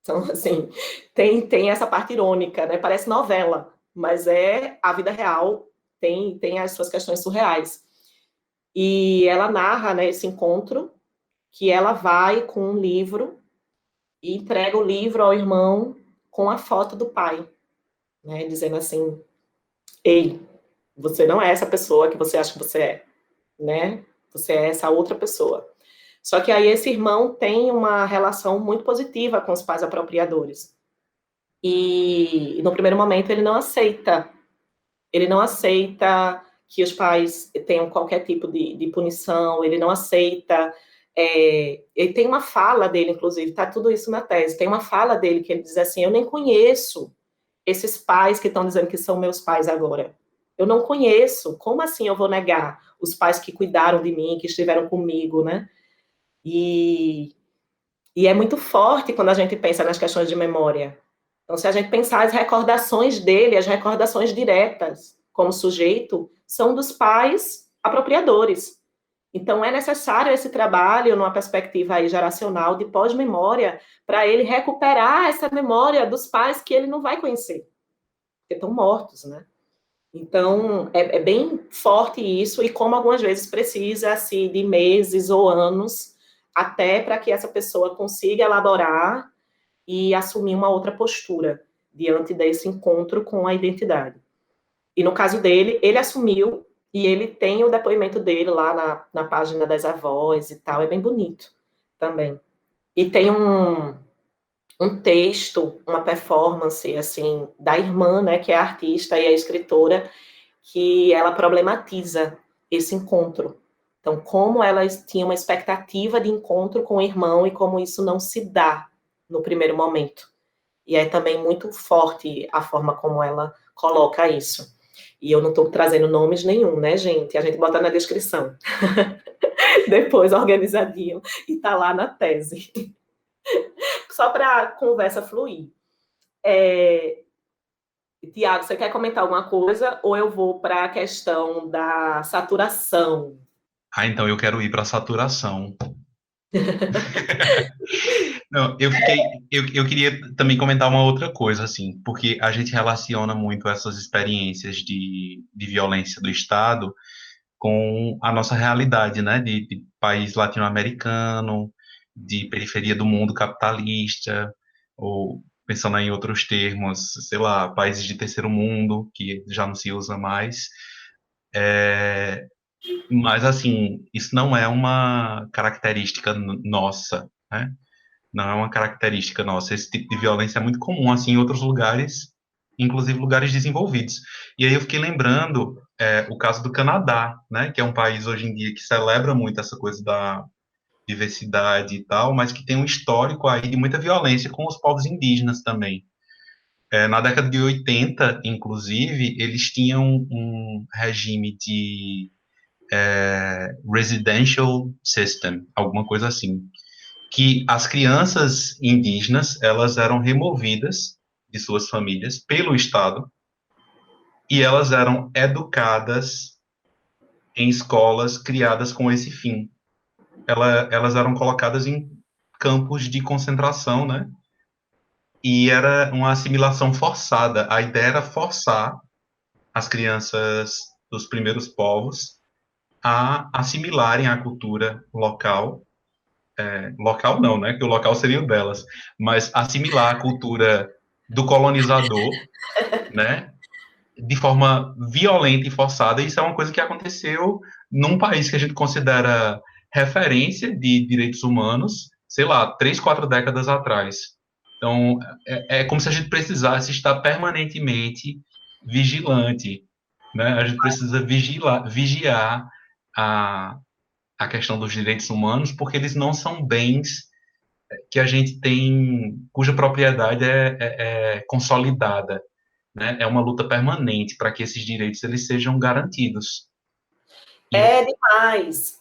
Então, assim, tem essa parte irônica, né? Parece novela, mas é a vida real, tem as suas questões surreais. E ela narra, né, esse encontro, que ela vai com um livro e entrega o livro ao irmão com a foto do pai, né? Dizendo assim: ei, você não é essa pessoa que você acha que você é, né? Você é essa outra pessoa. Só que aí esse irmão tem uma relação muito positiva com os pais apropriadores. E no primeiro momento ele não aceita que os pais tenham qualquer tipo de punição, ele não aceita. Ele tem uma fala dele, inclusive, tá tudo isso na tese. Tem uma fala dele que ele diz assim: eu nem conheço esses pais que estão dizendo que são meus pais agora. Eu não conheço. Como assim eu vou negar os pais que cuidaram de mim, que estiveram comigo, né? E, e é muito forte quando a gente pensa nas questões de memória. Então, se a gente pensar as recordações dele, as recordações diretas como sujeito, são dos pais apropriadores. Então, é necessário esse trabalho, numa perspectiva aí geracional, de pós-memória, para ele recuperar essa memória dos pais que ele não vai conhecer, porque estão mortos, né? Então, é bem forte isso, e como algumas vezes precisa assim, de meses ou anos, até para que essa pessoa consiga elaborar e assumir uma outra postura diante desse encontro com a identidade. E no caso dele, ele assumiu, e ele tem o depoimento dele lá na página das avós e tal, é bem bonito também. E tem um texto, uma performance, assim, da irmã, né, que é a artista e a escritora, que ela problematiza esse encontro. Então, como elas tinham uma expectativa de encontro com o irmão e como isso não se dá no primeiro momento. E é também muito forte a forma como ela coloca isso. E eu não estou trazendo nomes nenhum, né, gente? A gente bota na descrição. Depois, organizadinho. E tá lá na tese. Só para a conversa fluir. Tiago, você quer comentar alguma coisa? Ou eu vou para a questão da saturação? Ah, então eu quero ir para a saturação. Não, eu queria também comentar uma outra coisa, assim, porque a gente relaciona muito essas experiências de violência do Estado com a nossa realidade, né, de país latino-americano, de periferia do mundo capitalista, ou pensando em outros termos, sei lá, países de terceiro mundo, que já não se usa mais. Mas, assim, isso não é uma característica nossa, né? Não é uma característica nossa. Esse tipo de violência é muito comum, assim, em outros lugares, inclusive lugares desenvolvidos. E aí eu fiquei lembrando o caso do Canadá, né? Que é um país hoje em dia que celebra muito essa coisa da diversidade e tal, mas que tem um histórico aí de muita violência com os povos indígenas também. Na década de 80, inclusive, eles tinham um regime de residential system, alguma coisa assim, que as crianças indígenas, elas eram removidas de suas famílias pelo Estado e elas eram educadas em escolas criadas com esse fim. Elas eram colocadas em campos de concentração, né? E era uma assimilação forçada. A ideia era forçar as crianças dos primeiros povos a assimilarem a cultura local. Local não, né? Que o local seria o delas, mas assimilar a cultura do colonizador, né? De forma violenta e forçada. Isso é uma coisa que aconteceu num país que a gente considera referência de direitos humanos, sei lá, 3, 4 décadas atrás. Então, é como se a gente precisasse estar permanentemente vigilante, né? A gente precisa vigiar a, a questão dos direitos humanos, porque eles não são bens que a gente tem, cuja propriedade é consolidada, né? É uma luta permanente para que esses direitos eles sejam garantidos. É demais.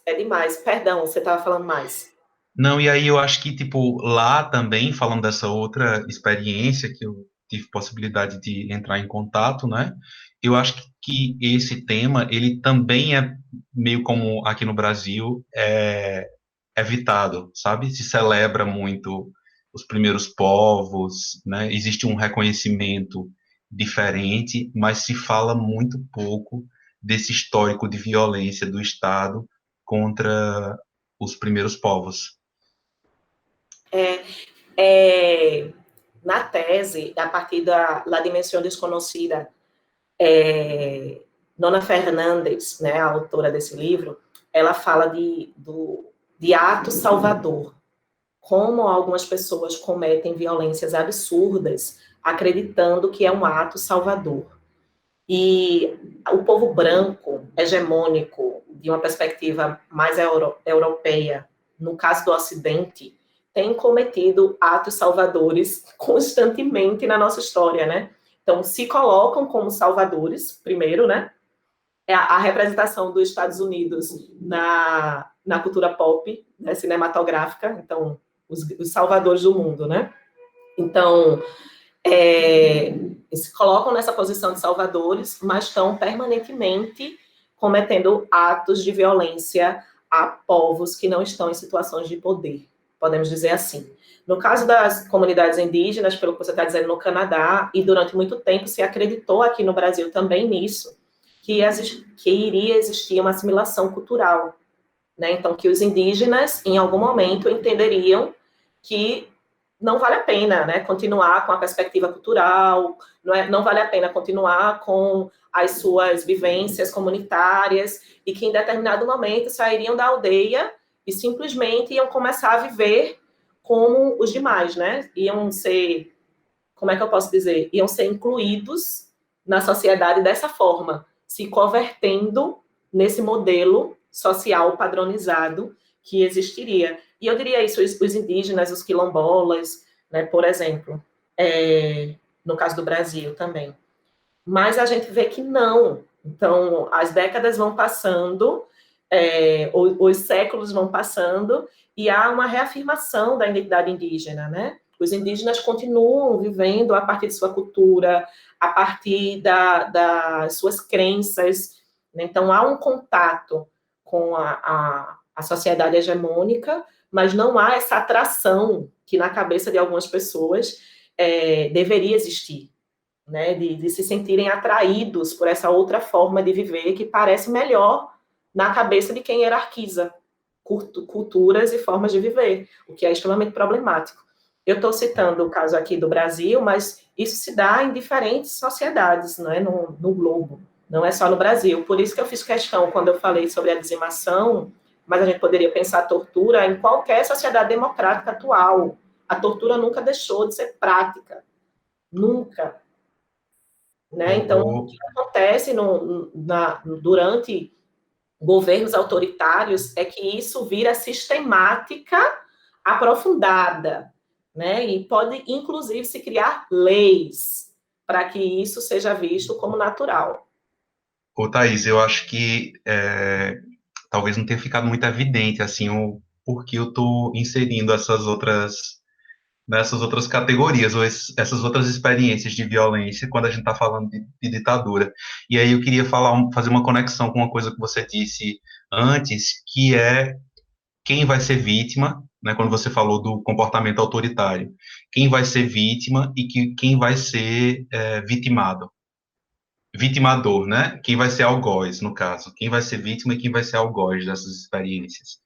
Perdão, você estava falando mais. Não, e aí eu acho que, tipo, lá também, falando dessa outra experiência que eu tive possibilidade de entrar em contato, né? Eu acho que esse tema, ele também é meio como aqui no Brasil, é evitado, sabe? Se celebra muito os primeiros povos, né? Existe um reconhecimento diferente, mas se fala muito pouco desse histórico de violência do Estado contra os primeiros povos. É, na tese, a partir da La Dimensão Desconhecida, Nona Fernandes, né, a autora desse livro, ela fala de ato salvador, como algumas pessoas cometem violências absurdas, acreditando que é um ato salvador. E o povo branco, hegemônico, de uma perspectiva mais europeia, no caso do Ocidente, tem cometido atos salvadores constantemente na nossa história, né? Então, se colocam como salvadores, primeiro, né? É a representação dos Estados Unidos na cultura pop, né, cinematográfica, então, os salvadores do mundo, né? Então, se colocam nessa posição de salvadores, mas estão permanentemente cometendo atos de violência a povos que não estão em situações de poder, podemos dizer assim. No caso das comunidades indígenas, pelo que você está dizendo, no Canadá, e durante muito tempo se acreditou aqui no Brasil também nisso, que iria existir uma assimilação cultural, né? Então, que os indígenas, em algum momento, entenderiam que não vale a pena, né, continuar com a perspectiva cultural, não vale a pena continuar com as suas vivências comunitárias, e que em determinado momento sairiam da aldeia e simplesmente iam começar a viver como os demais, né? Iam ser, como é que eu posso dizer? Iam ser incluídos na sociedade dessa forma, se convertendo nesse modelo social padronizado que existiria. E eu diria isso, os indígenas, os quilombolas, né, por exemplo, no caso do Brasil também. Mas a gente vê que não. Então, as décadas vão passando, os séculos vão passando, e há uma reafirmação da identidade indígena, né? Os indígenas continuam vivendo a partir de sua cultura, a partir das suas crenças, né? Então, há um contato com a sociedade hegemônica, mas não há essa atração que na cabeça de algumas pessoas deveria existir, né? De se sentirem atraídos por essa outra forma de viver que parece melhor na cabeça de quem hierarquiza culturas e formas de viver, o que é extremamente problemático. Eu estou citando o caso aqui do Brasil, mas isso se dá em diferentes sociedades, não é? No globo, não é só no Brasil. Por isso que eu fiz questão, quando eu falei sobre a dizimação, mas a gente poderia pensar a tortura em qualquer sociedade democrática atual. A tortura nunca deixou de ser prática, nunca. Né? Então, o que acontece durante governos autoritários é que isso vira sistemática aprofundada, né? E pode, inclusive, se criar leis para que isso seja visto como natural. Ô, Thaís, eu acho que talvez não tenha ficado muito evidente, assim, o porquê eu estou inserindo nessas outras categorias, ou essas outras experiências de violência, quando a gente está falando de ditadura. E aí eu queria fazer uma conexão com uma coisa que você disse antes, que é quem vai ser vítima, né, quando você falou do comportamento autoritário, quem vai ser vítima e quem vai ser vitimado. Vitimador, né? Quem vai ser algoz, no caso. Quem vai ser vítima e quem vai ser algoz dessas experiências.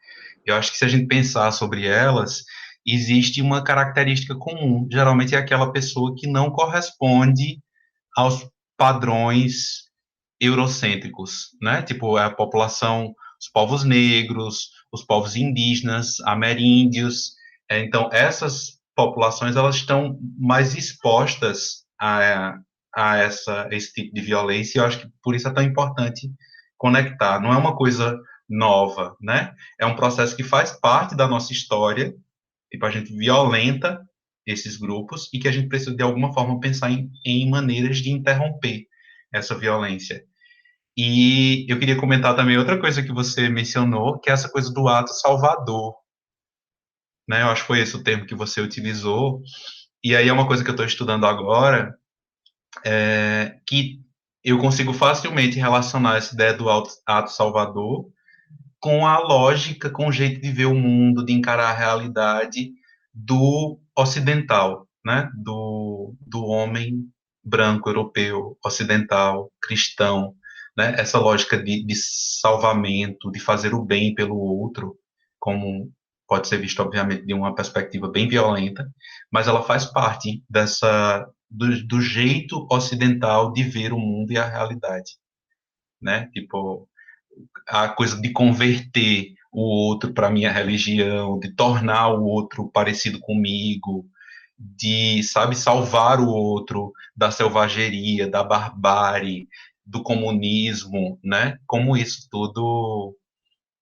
Eu acho que se a gente pensar sobre elas, existe uma característica comum. Geralmente é aquela pessoa que não corresponde aos padrões eurocêntricos, né? Tipo, é a população, os povos negros, os povos indígenas, ameríndios. Então, essas populações, elas estão mais expostas a esse tipo de violência, e eu acho que por isso é tão importante conectar. Não é uma coisa nova, né? É um processo que faz parte da nossa história, tipo, a gente violenta esses grupos e que a gente precisa, de alguma forma, pensar em maneiras de interromper essa violência. E eu queria comentar também outra coisa que você mencionou, que é essa coisa do ato salvador, né? Eu acho que foi esse o termo que você utilizou. E aí é uma coisa que eu estou estudando agora, que eu consigo facilmente relacionar essa ideia do ato salvador com a lógica, com o jeito de ver o mundo, de encarar a realidade do ocidental, né? Do homem branco, europeu, ocidental, cristão, né? Essa lógica de salvamento, de fazer o bem pelo outro, como pode ser visto, obviamente, de uma perspectiva bem violenta, mas ela faz parte do jeito ocidental de ver o mundo e a realidade, né? Tipo, a coisa de converter o outro para minha religião, de tornar o outro parecido comigo, de, sabe, salvar o outro da selvageria, da barbárie, do comunismo, né? Como isso tudo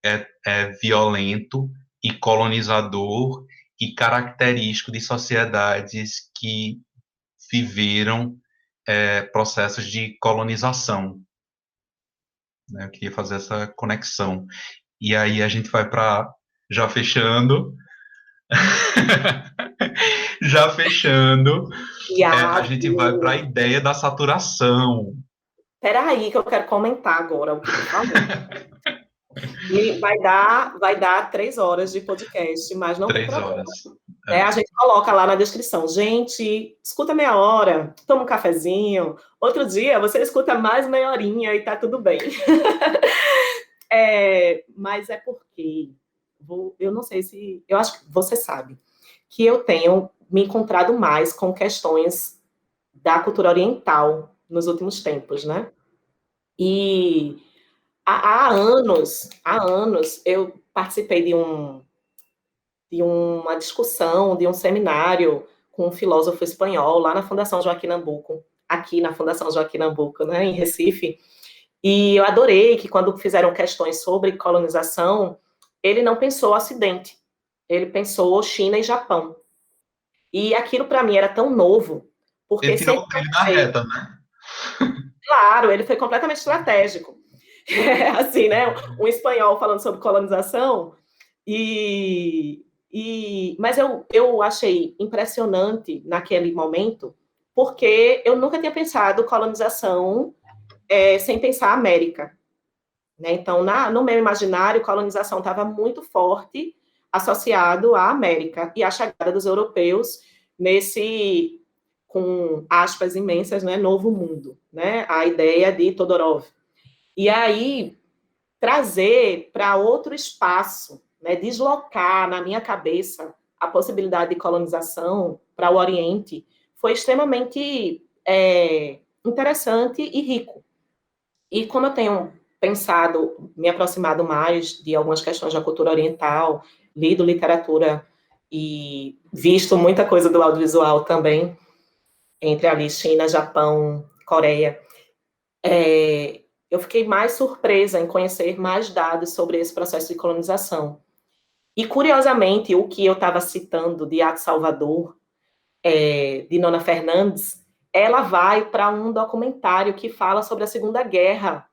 é violento e colonizador e característico de sociedades que viveram processos de colonização, né? Eu queria fazer essa conexão. E aí a gente vai para, já fechando, já fechando, a gente vai para a Tiago, ideia da saturação. peraí que eu quero comentar agora o que tu falou. E vai dar 3 horas de podcast, mas não tem Três problema. horas. Né? É, A gente coloca lá na descrição, gente, escuta meia hora, toma um cafezinho, outro dia você escuta mais meia horinha e tá tudo bem. Mas é porque, eu não sei se, eu acho que você sabe, que eu tenho me encontrado mais com questões da cultura oriental nos últimos tempos, né? E há anos, eu participei de uma discussão, de um seminário com um filósofo espanhol lá na Fundação Joaquim Nabuco, aqui na Fundação Joaquim Nabuco, né, em Recife. E eu adorei que quando fizeram questões sobre colonização, ele não pensou Ocidente, ele pensou China e Japão. E aquilo para mim era tão novo, ele porque tirou sempre o brilho da achei, reta, né? claro, ele foi completamente estratégico. Assim, né? Um espanhol falando sobre colonização, mas eu achei impressionante naquele momento, porque eu nunca tinha pensado colonização sem pensar América. Né? Então, no meu imaginário, colonização estava muito forte associado à América e à chegada dos europeus nesse, com aspas imensas, né, novo mundo, né? A ideia de Todorov. E aí, trazer para outro espaço, né, deslocar na minha cabeça a possibilidade de colonização para o Oriente, foi extremamente interessante e rico. E como eu tenho pensado, me aproximado mais de algumas questões da cultura oriental, lido literatura e visto muita coisa do audiovisual também, entre ali China, Japão, Coreia, eu fiquei mais surpresa em conhecer mais dados sobre esse processo de colonização. E, curiosamente, o que eu estava citando de Ato Salvador, de Nona Fernandes, ela vai para um documentário que fala sobre a Segunda Guerra.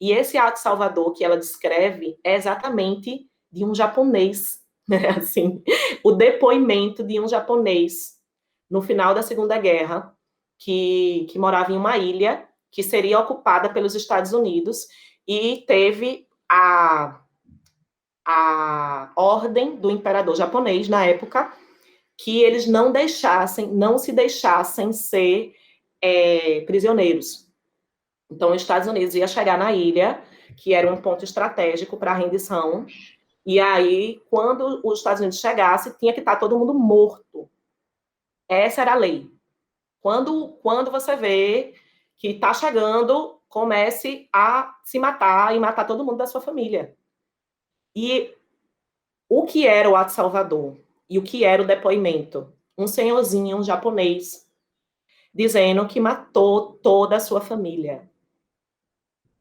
E esse Ato Salvador que ela descreve é exatamente de um japonês, né? Assim, o depoimento de um japonês no final da Segunda Guerra, que morava em uma ilha que seria ocupada pelos Estados Unidos e teve a ordem do imperador japonês na época que eles não se deixassem ser prisioneiros. Então, os Estados Unidos ia chegar na ilha, que era um ponto estratégico para a rendição, e aí, quando os Estados Unidos chegasse, tinha que estar todo mundo morto. Essa era a lei. Quando você vê que está chegando, comece a se matar e matar todo mundo da sua família. E o que era o Ato Salvador? E o que era o depoimento? Um senhorzinho, um japonês, dizendo que matou toda a sua família,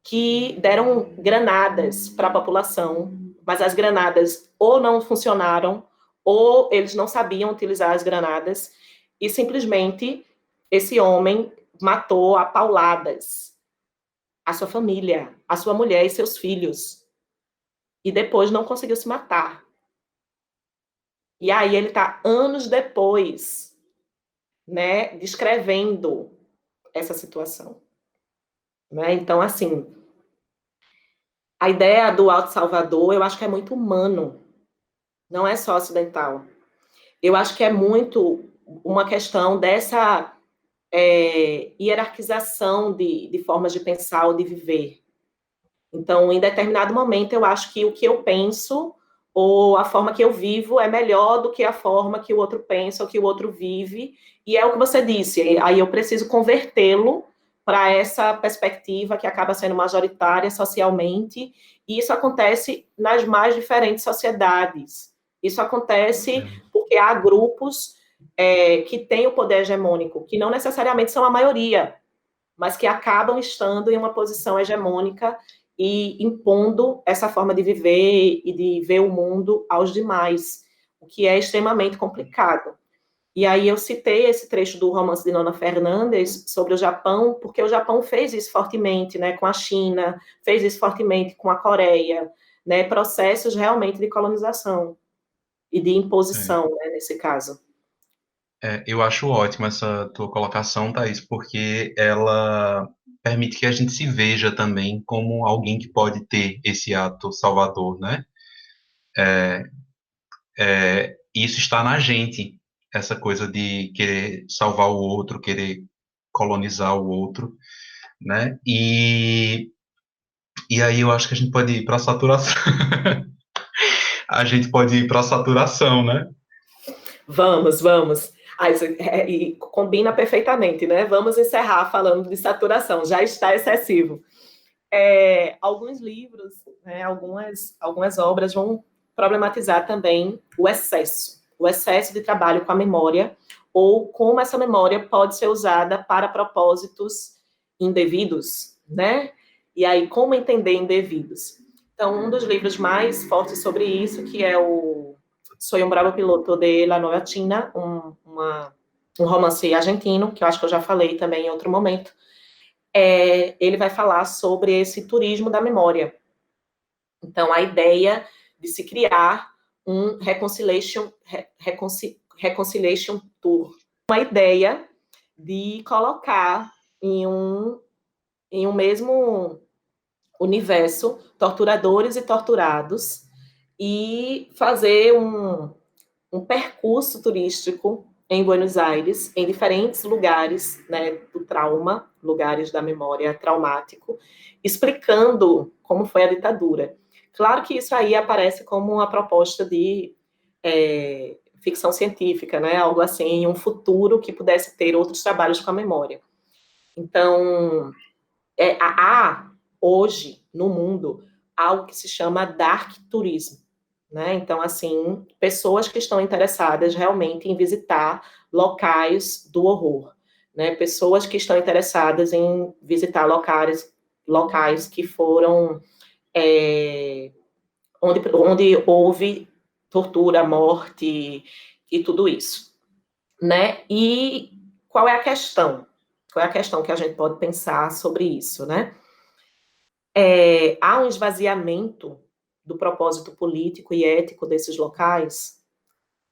que deram granadas para a população, mas as granadas ou não funcionaram, ou eles não sabiam utilizar as granadas, e simplesmente esse homem matou a pauladas a sua família, a sua mulher e seus filhos, e depois não conseguiu se matar. E aí ele está anos depois, né, descrevendo essa situação. Né? Então, assim, a ideia do Alto Salvador, eu acho que é muito humano, não é só ocidental. Eu acho que é muito uma questão dessa hierarquização de formas de pensar ou de viver. Então, em determinado momento, eu acho que o que eu penso ou a forma que eu vivo é melhor do que a forma que o outro pensa ou que o outro vive, e é o que você disse, aí eu preciso convertê-lo para essa perspectiva que acaba sendo majoritária socialmente, e isso acontece nas mais diferentes sociedades. Isso acontece porque há grupos que têm o poder hegemônico, que não necessariamente são a maioria, mas que acabam estando em uma posição hegemônica e impondo essa forma de viver e de ver o mundo aos demais, o que é extremamente complicado. E aí eu citei esse trecho do romance de Nona Fernandes sobre o Japão, porque o Japão fez isso fortemente, né, com a China, fez isso fortemente com a Coreia, né, processos realmente de colonização e de imposição, né, nesse caso. Eu acho ótima essa tua colocação, Thaís, porque ela permite que a gente se veja também como alguém que pode ter esse ato salvador, né? Isso está na gente, essa coisa de querer salvar o outro, querer colonizar o outro, né? E aí eu acho que a gente pode ir para a saturação. A gente pode ir para a saturação, né? Vamos, vamos. Ah, e combina perfeitamente, né? Vamos encerrar falando de saturação, já está excessivo. Alguns livros, né, algumas obras vão problematizar também o excesso de trabalho com a memória, ou como essa memória pode ser usada para propósitos indevidos, né? E aí, como entender indevidos? Então, um dos livros mais fortes sobre isso, que é o Soy un bravo piloto de La Nueva China, um romance argentino, que eu acho que eu já falei também em outro momento, ele vai falar sobre esse turismo da memória. Então, a ideia de se criar um reconciliation tour. Uma ideia de colocar em um mesmo universo torturadores e torturados e fazer um percurso turístico em Buenos Aires, em diferentes lugares, né, do trauma, lugares da memória traumático, explicando como foi a ditadura. Claro que isso aí aparece como uma proposta de ficção científica, né, algo assim, um futuro que pudesse ter outros trabalhos com a memória. Então, há hoje no mundo algo que se chama dark turismo. Né? Então, assim, pessoas que estão interessadas realmente em visitar locais do horror, né? Pessoas que estão interessadas em visitar locais que foram onde houve tortura, morte e tudo isso, né? E qual é a questão? Qual é a questão que a gente pode pensar sobre isso, né? Há um esvaziamento do propósito político e ético desses locais.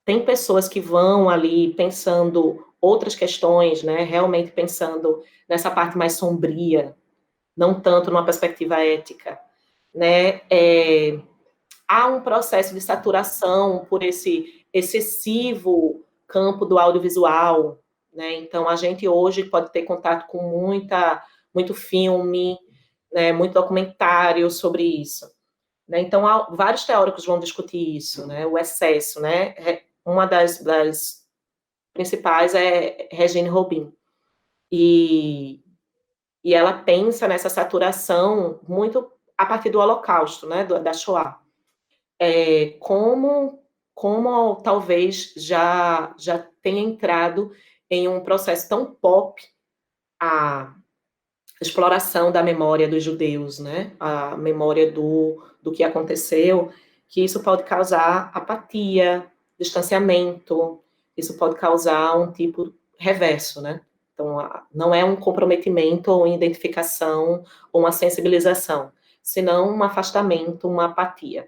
Tem pessoas que vão ali pensando outras questões, né, realmente pensando nessa parte mais sombria, não tanto numa perspectiva ética, né? Há um processo de saturação por esse excessivo campo do audiovisual, né? Então a gente hoje pode ter contato com muito filme, né, muito documentário sobre isso. Né? Então, vários teóricos vão discutir isso, né? O excesso, né? Uma das principais é Regine Robin. E ela pensa nessa saturação muito a partir do Holocausto, né? Da Shoah. Como como talvez já tenha entrado em um processo tão pop a exploração da memória dos judeus, né? A memória do que aconteceu, que isso pode causar apatia, distanciamento, isso pode causar um tipo reverso, né? Então, não é um comprometimento ou uma identificação ou uma sensibilização, senão um afastamento, uma apatia.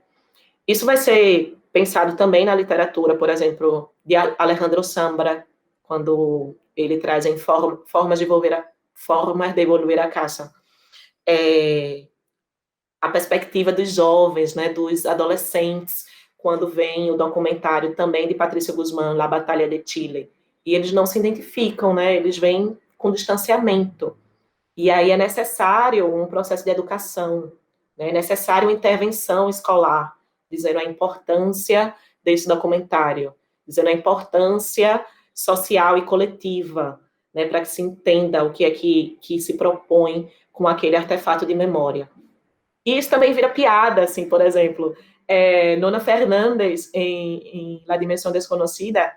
Isso vai ser pensado também na literatura, por exemplo, de Alejandro Zambra, quando ele traz em formas de evoluir a casa. A perspectiva dos jovens, né, dos adolescentes, quando vem o documentário também de Patrícia Guzmán, La Batalha de Chile, e eles não se identificam, né, eles vêm com distanciamento. E aí é necessário um processo de educação, né, é necessário uma intervenção escolar, dizendo a importância desse documentário, dizendo a importância social e coletiva, né, para que se entenda o que é que se propõe com aquele artefato de memória. E isso também vira piada, assim, por exemplo, Nona Fernandes, em La Dimensão Desconocida,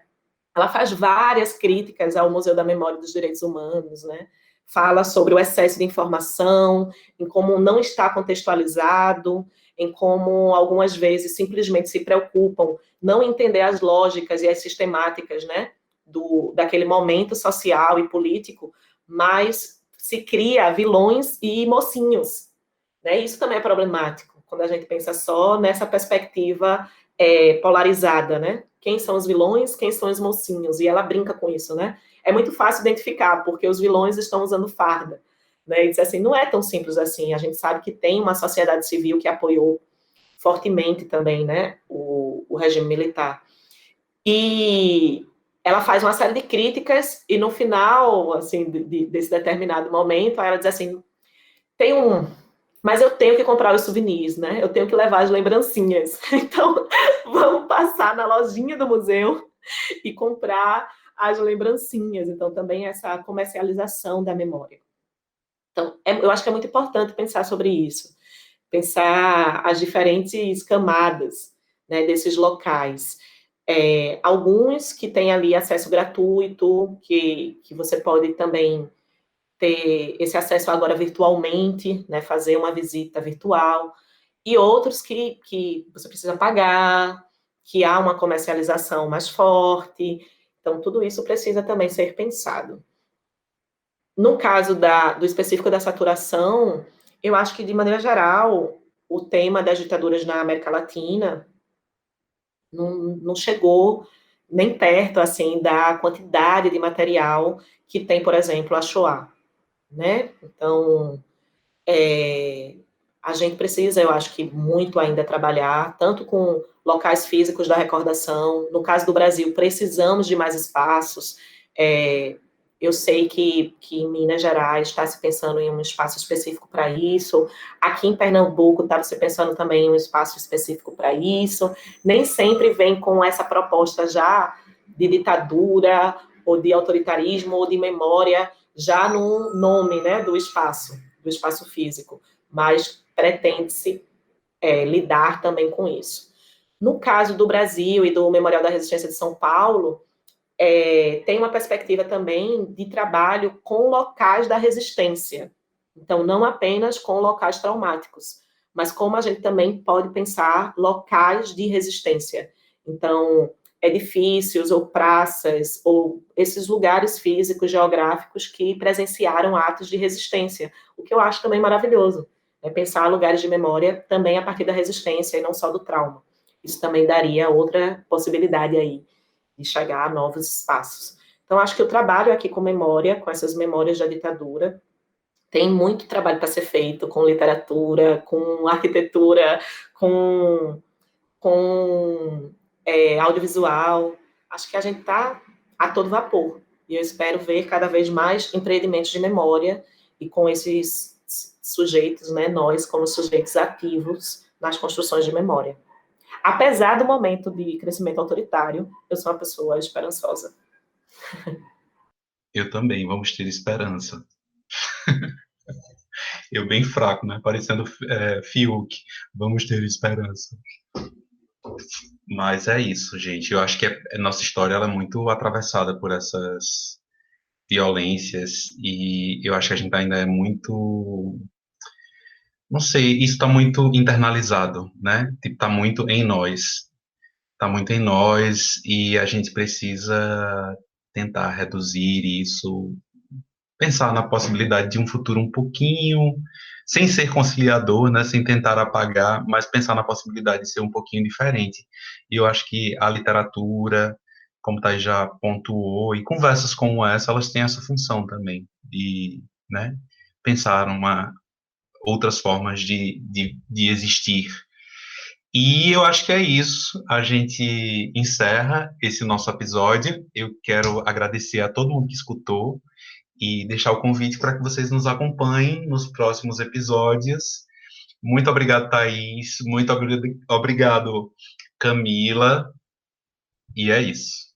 ela faz várias críticas ao Museu da Memória e dos Direitos Humanos, né? Fala sobre o excesso de informação, em como não está contextualizado, em como algumas vezes simplesmente se preocupam não entender as lógicas e as sistemáticas, né, daquele momento social e político, mas se cria vilões e mocinhos, né? Isso também é problemático, quando a gente pensa só nessa perspectiva polarizada, né? Quem são os vilões, quem são os mocinhos, e ela brinca com isso, né? É muito fácil identificar, porque os vilões estão usando farda, né? E diz assim, não é tão simples assim, a gente sabe que tem uma sociedade civil que apoiou fortemente também, né, o regime militar. E ela faz uma série de críticas, e no final, assim, desse determinado momento, ela diz assim, mas eu tenho que comprar os souvenirs, né? Eu tenho que levar as lembrancinhas. Então, vamos passar na lojinha do museu e comprar as lembrancinhas. Então, também essa comercialização da memória. Então, eu acho que é muito importante pensar sobre isso. Pensar as diferentes camadas, né, desses locais. Alguns que têm ali acesso gratuito, que você pode também ter esse acesso agora virtualmente, né, fazer uma visita virtual, e outros que você precisa pagar, que há uma comercialização mais forte. Então, tudo isso precisa também ser pensado. No caso do específico da saturação, eu acho que, de maneira geral, o tema das ditaduras na América Latina não chegou nem perto, assim, da quantidade de material que tem, por exemplo, a Shoah, né? Então, a gente precisa, eu acho que muito ainda trabalhar, tanto com locais físicos da recordação. No caso do Brasil, precisamos de mais espaços. Eu sei que em Minas Gerais está se pensando em um espaço específico para isso. Aqui em Pernambuco está se pensando também em um espaço específico para isso. Nem sempre vem com essa proposta já de ditadura, ou de autoritarismo, ou de memória, já no nome, né, do espaço físico, mas pretende-se lidar também com isso. No caso do Brasil e do Memorial da Resistência de São Paulo, tem uma perspectiva também de trabalho com locais da resistência. Então, não apenas com locais traumáticos, mas como a gente também pode pensar locais de resistência. Então, edifícios ou praças, ou esses lugares físicos, geográficos que presenciaram atos de resistência, o que eu acho também maravilhoso. Pensar lugares de memória também a partir da resistência e não só do trauma. Isso também daria outra possibilidade aí de chegar a novos espaços. Então, acho que o trabalho aqui com memória, com essas memórias da ditadura, tem muito trabalho para ser feito com literatura, com arquitetura, com audiovisual. Acho que a gente está a todo vapor. E eu espero ver cada vez mais empreendimentos de memória e com esses sujeitos, né, nós como sujeitos ativos nas construções de memória. Apesar do momento de crescimento autoritário, eu sou uma pessoa esperançosa. Eu também, vamos ter esperança. Eu bem fraco, né? Parecendo Fiuk. Vamos ter esperança. Mas é isso, gente. Eu acho que a nossa história ela é muito atravessada por essas violências e eu acho que a gente ainda é muito, não sei, isso está muito internalizado, né? Tipo, está muito em nós e a gente precisa tentar reduzir isso, pensar na possibilidade de um futuro um pouquinho, sem ser conciliador, né, sem tentar apagar, mas pensar na possibilidade de ser um pouquinho diferente. E eu acho que a literatura, como Thaís já pontuou, e conversas como essa, elas têm essa função também, de, né, pensar outras formas de existir. E eu acho que é isso. A gente encerra esse nosso episódio. Eu quero agradecer a todo mundo que escutou e deixar o convite para que vocês nos acompanhem nos próximos episódios. Muito obrigado, Thaís. Muito obrigado, Camila. E é isso.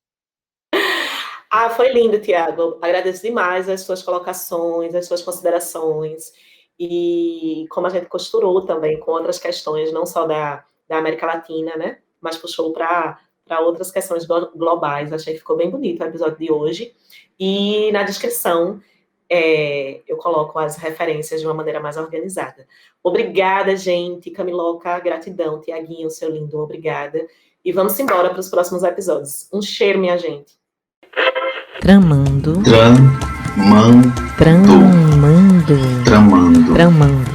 Ah, foi lindo, Tiago. Agradeço demais as suas colocações, as suas considerações. E como a gente costurou também com outras questões, não só da América Latina, né? Mas puxou para outras questões globais. Achei que ficou bem bonito o episódio de hoje. E na descrição eu coloco as referências de uma maneira mais organizada. Obrigada, gente. Camiloca, gratidão. Tiaguinho, seu lindo, obrigada. E vamos embora para os próximos episódios. Um cheiro, minha gente. Tramando. Tramando. Tramando. Tramando. Tramando.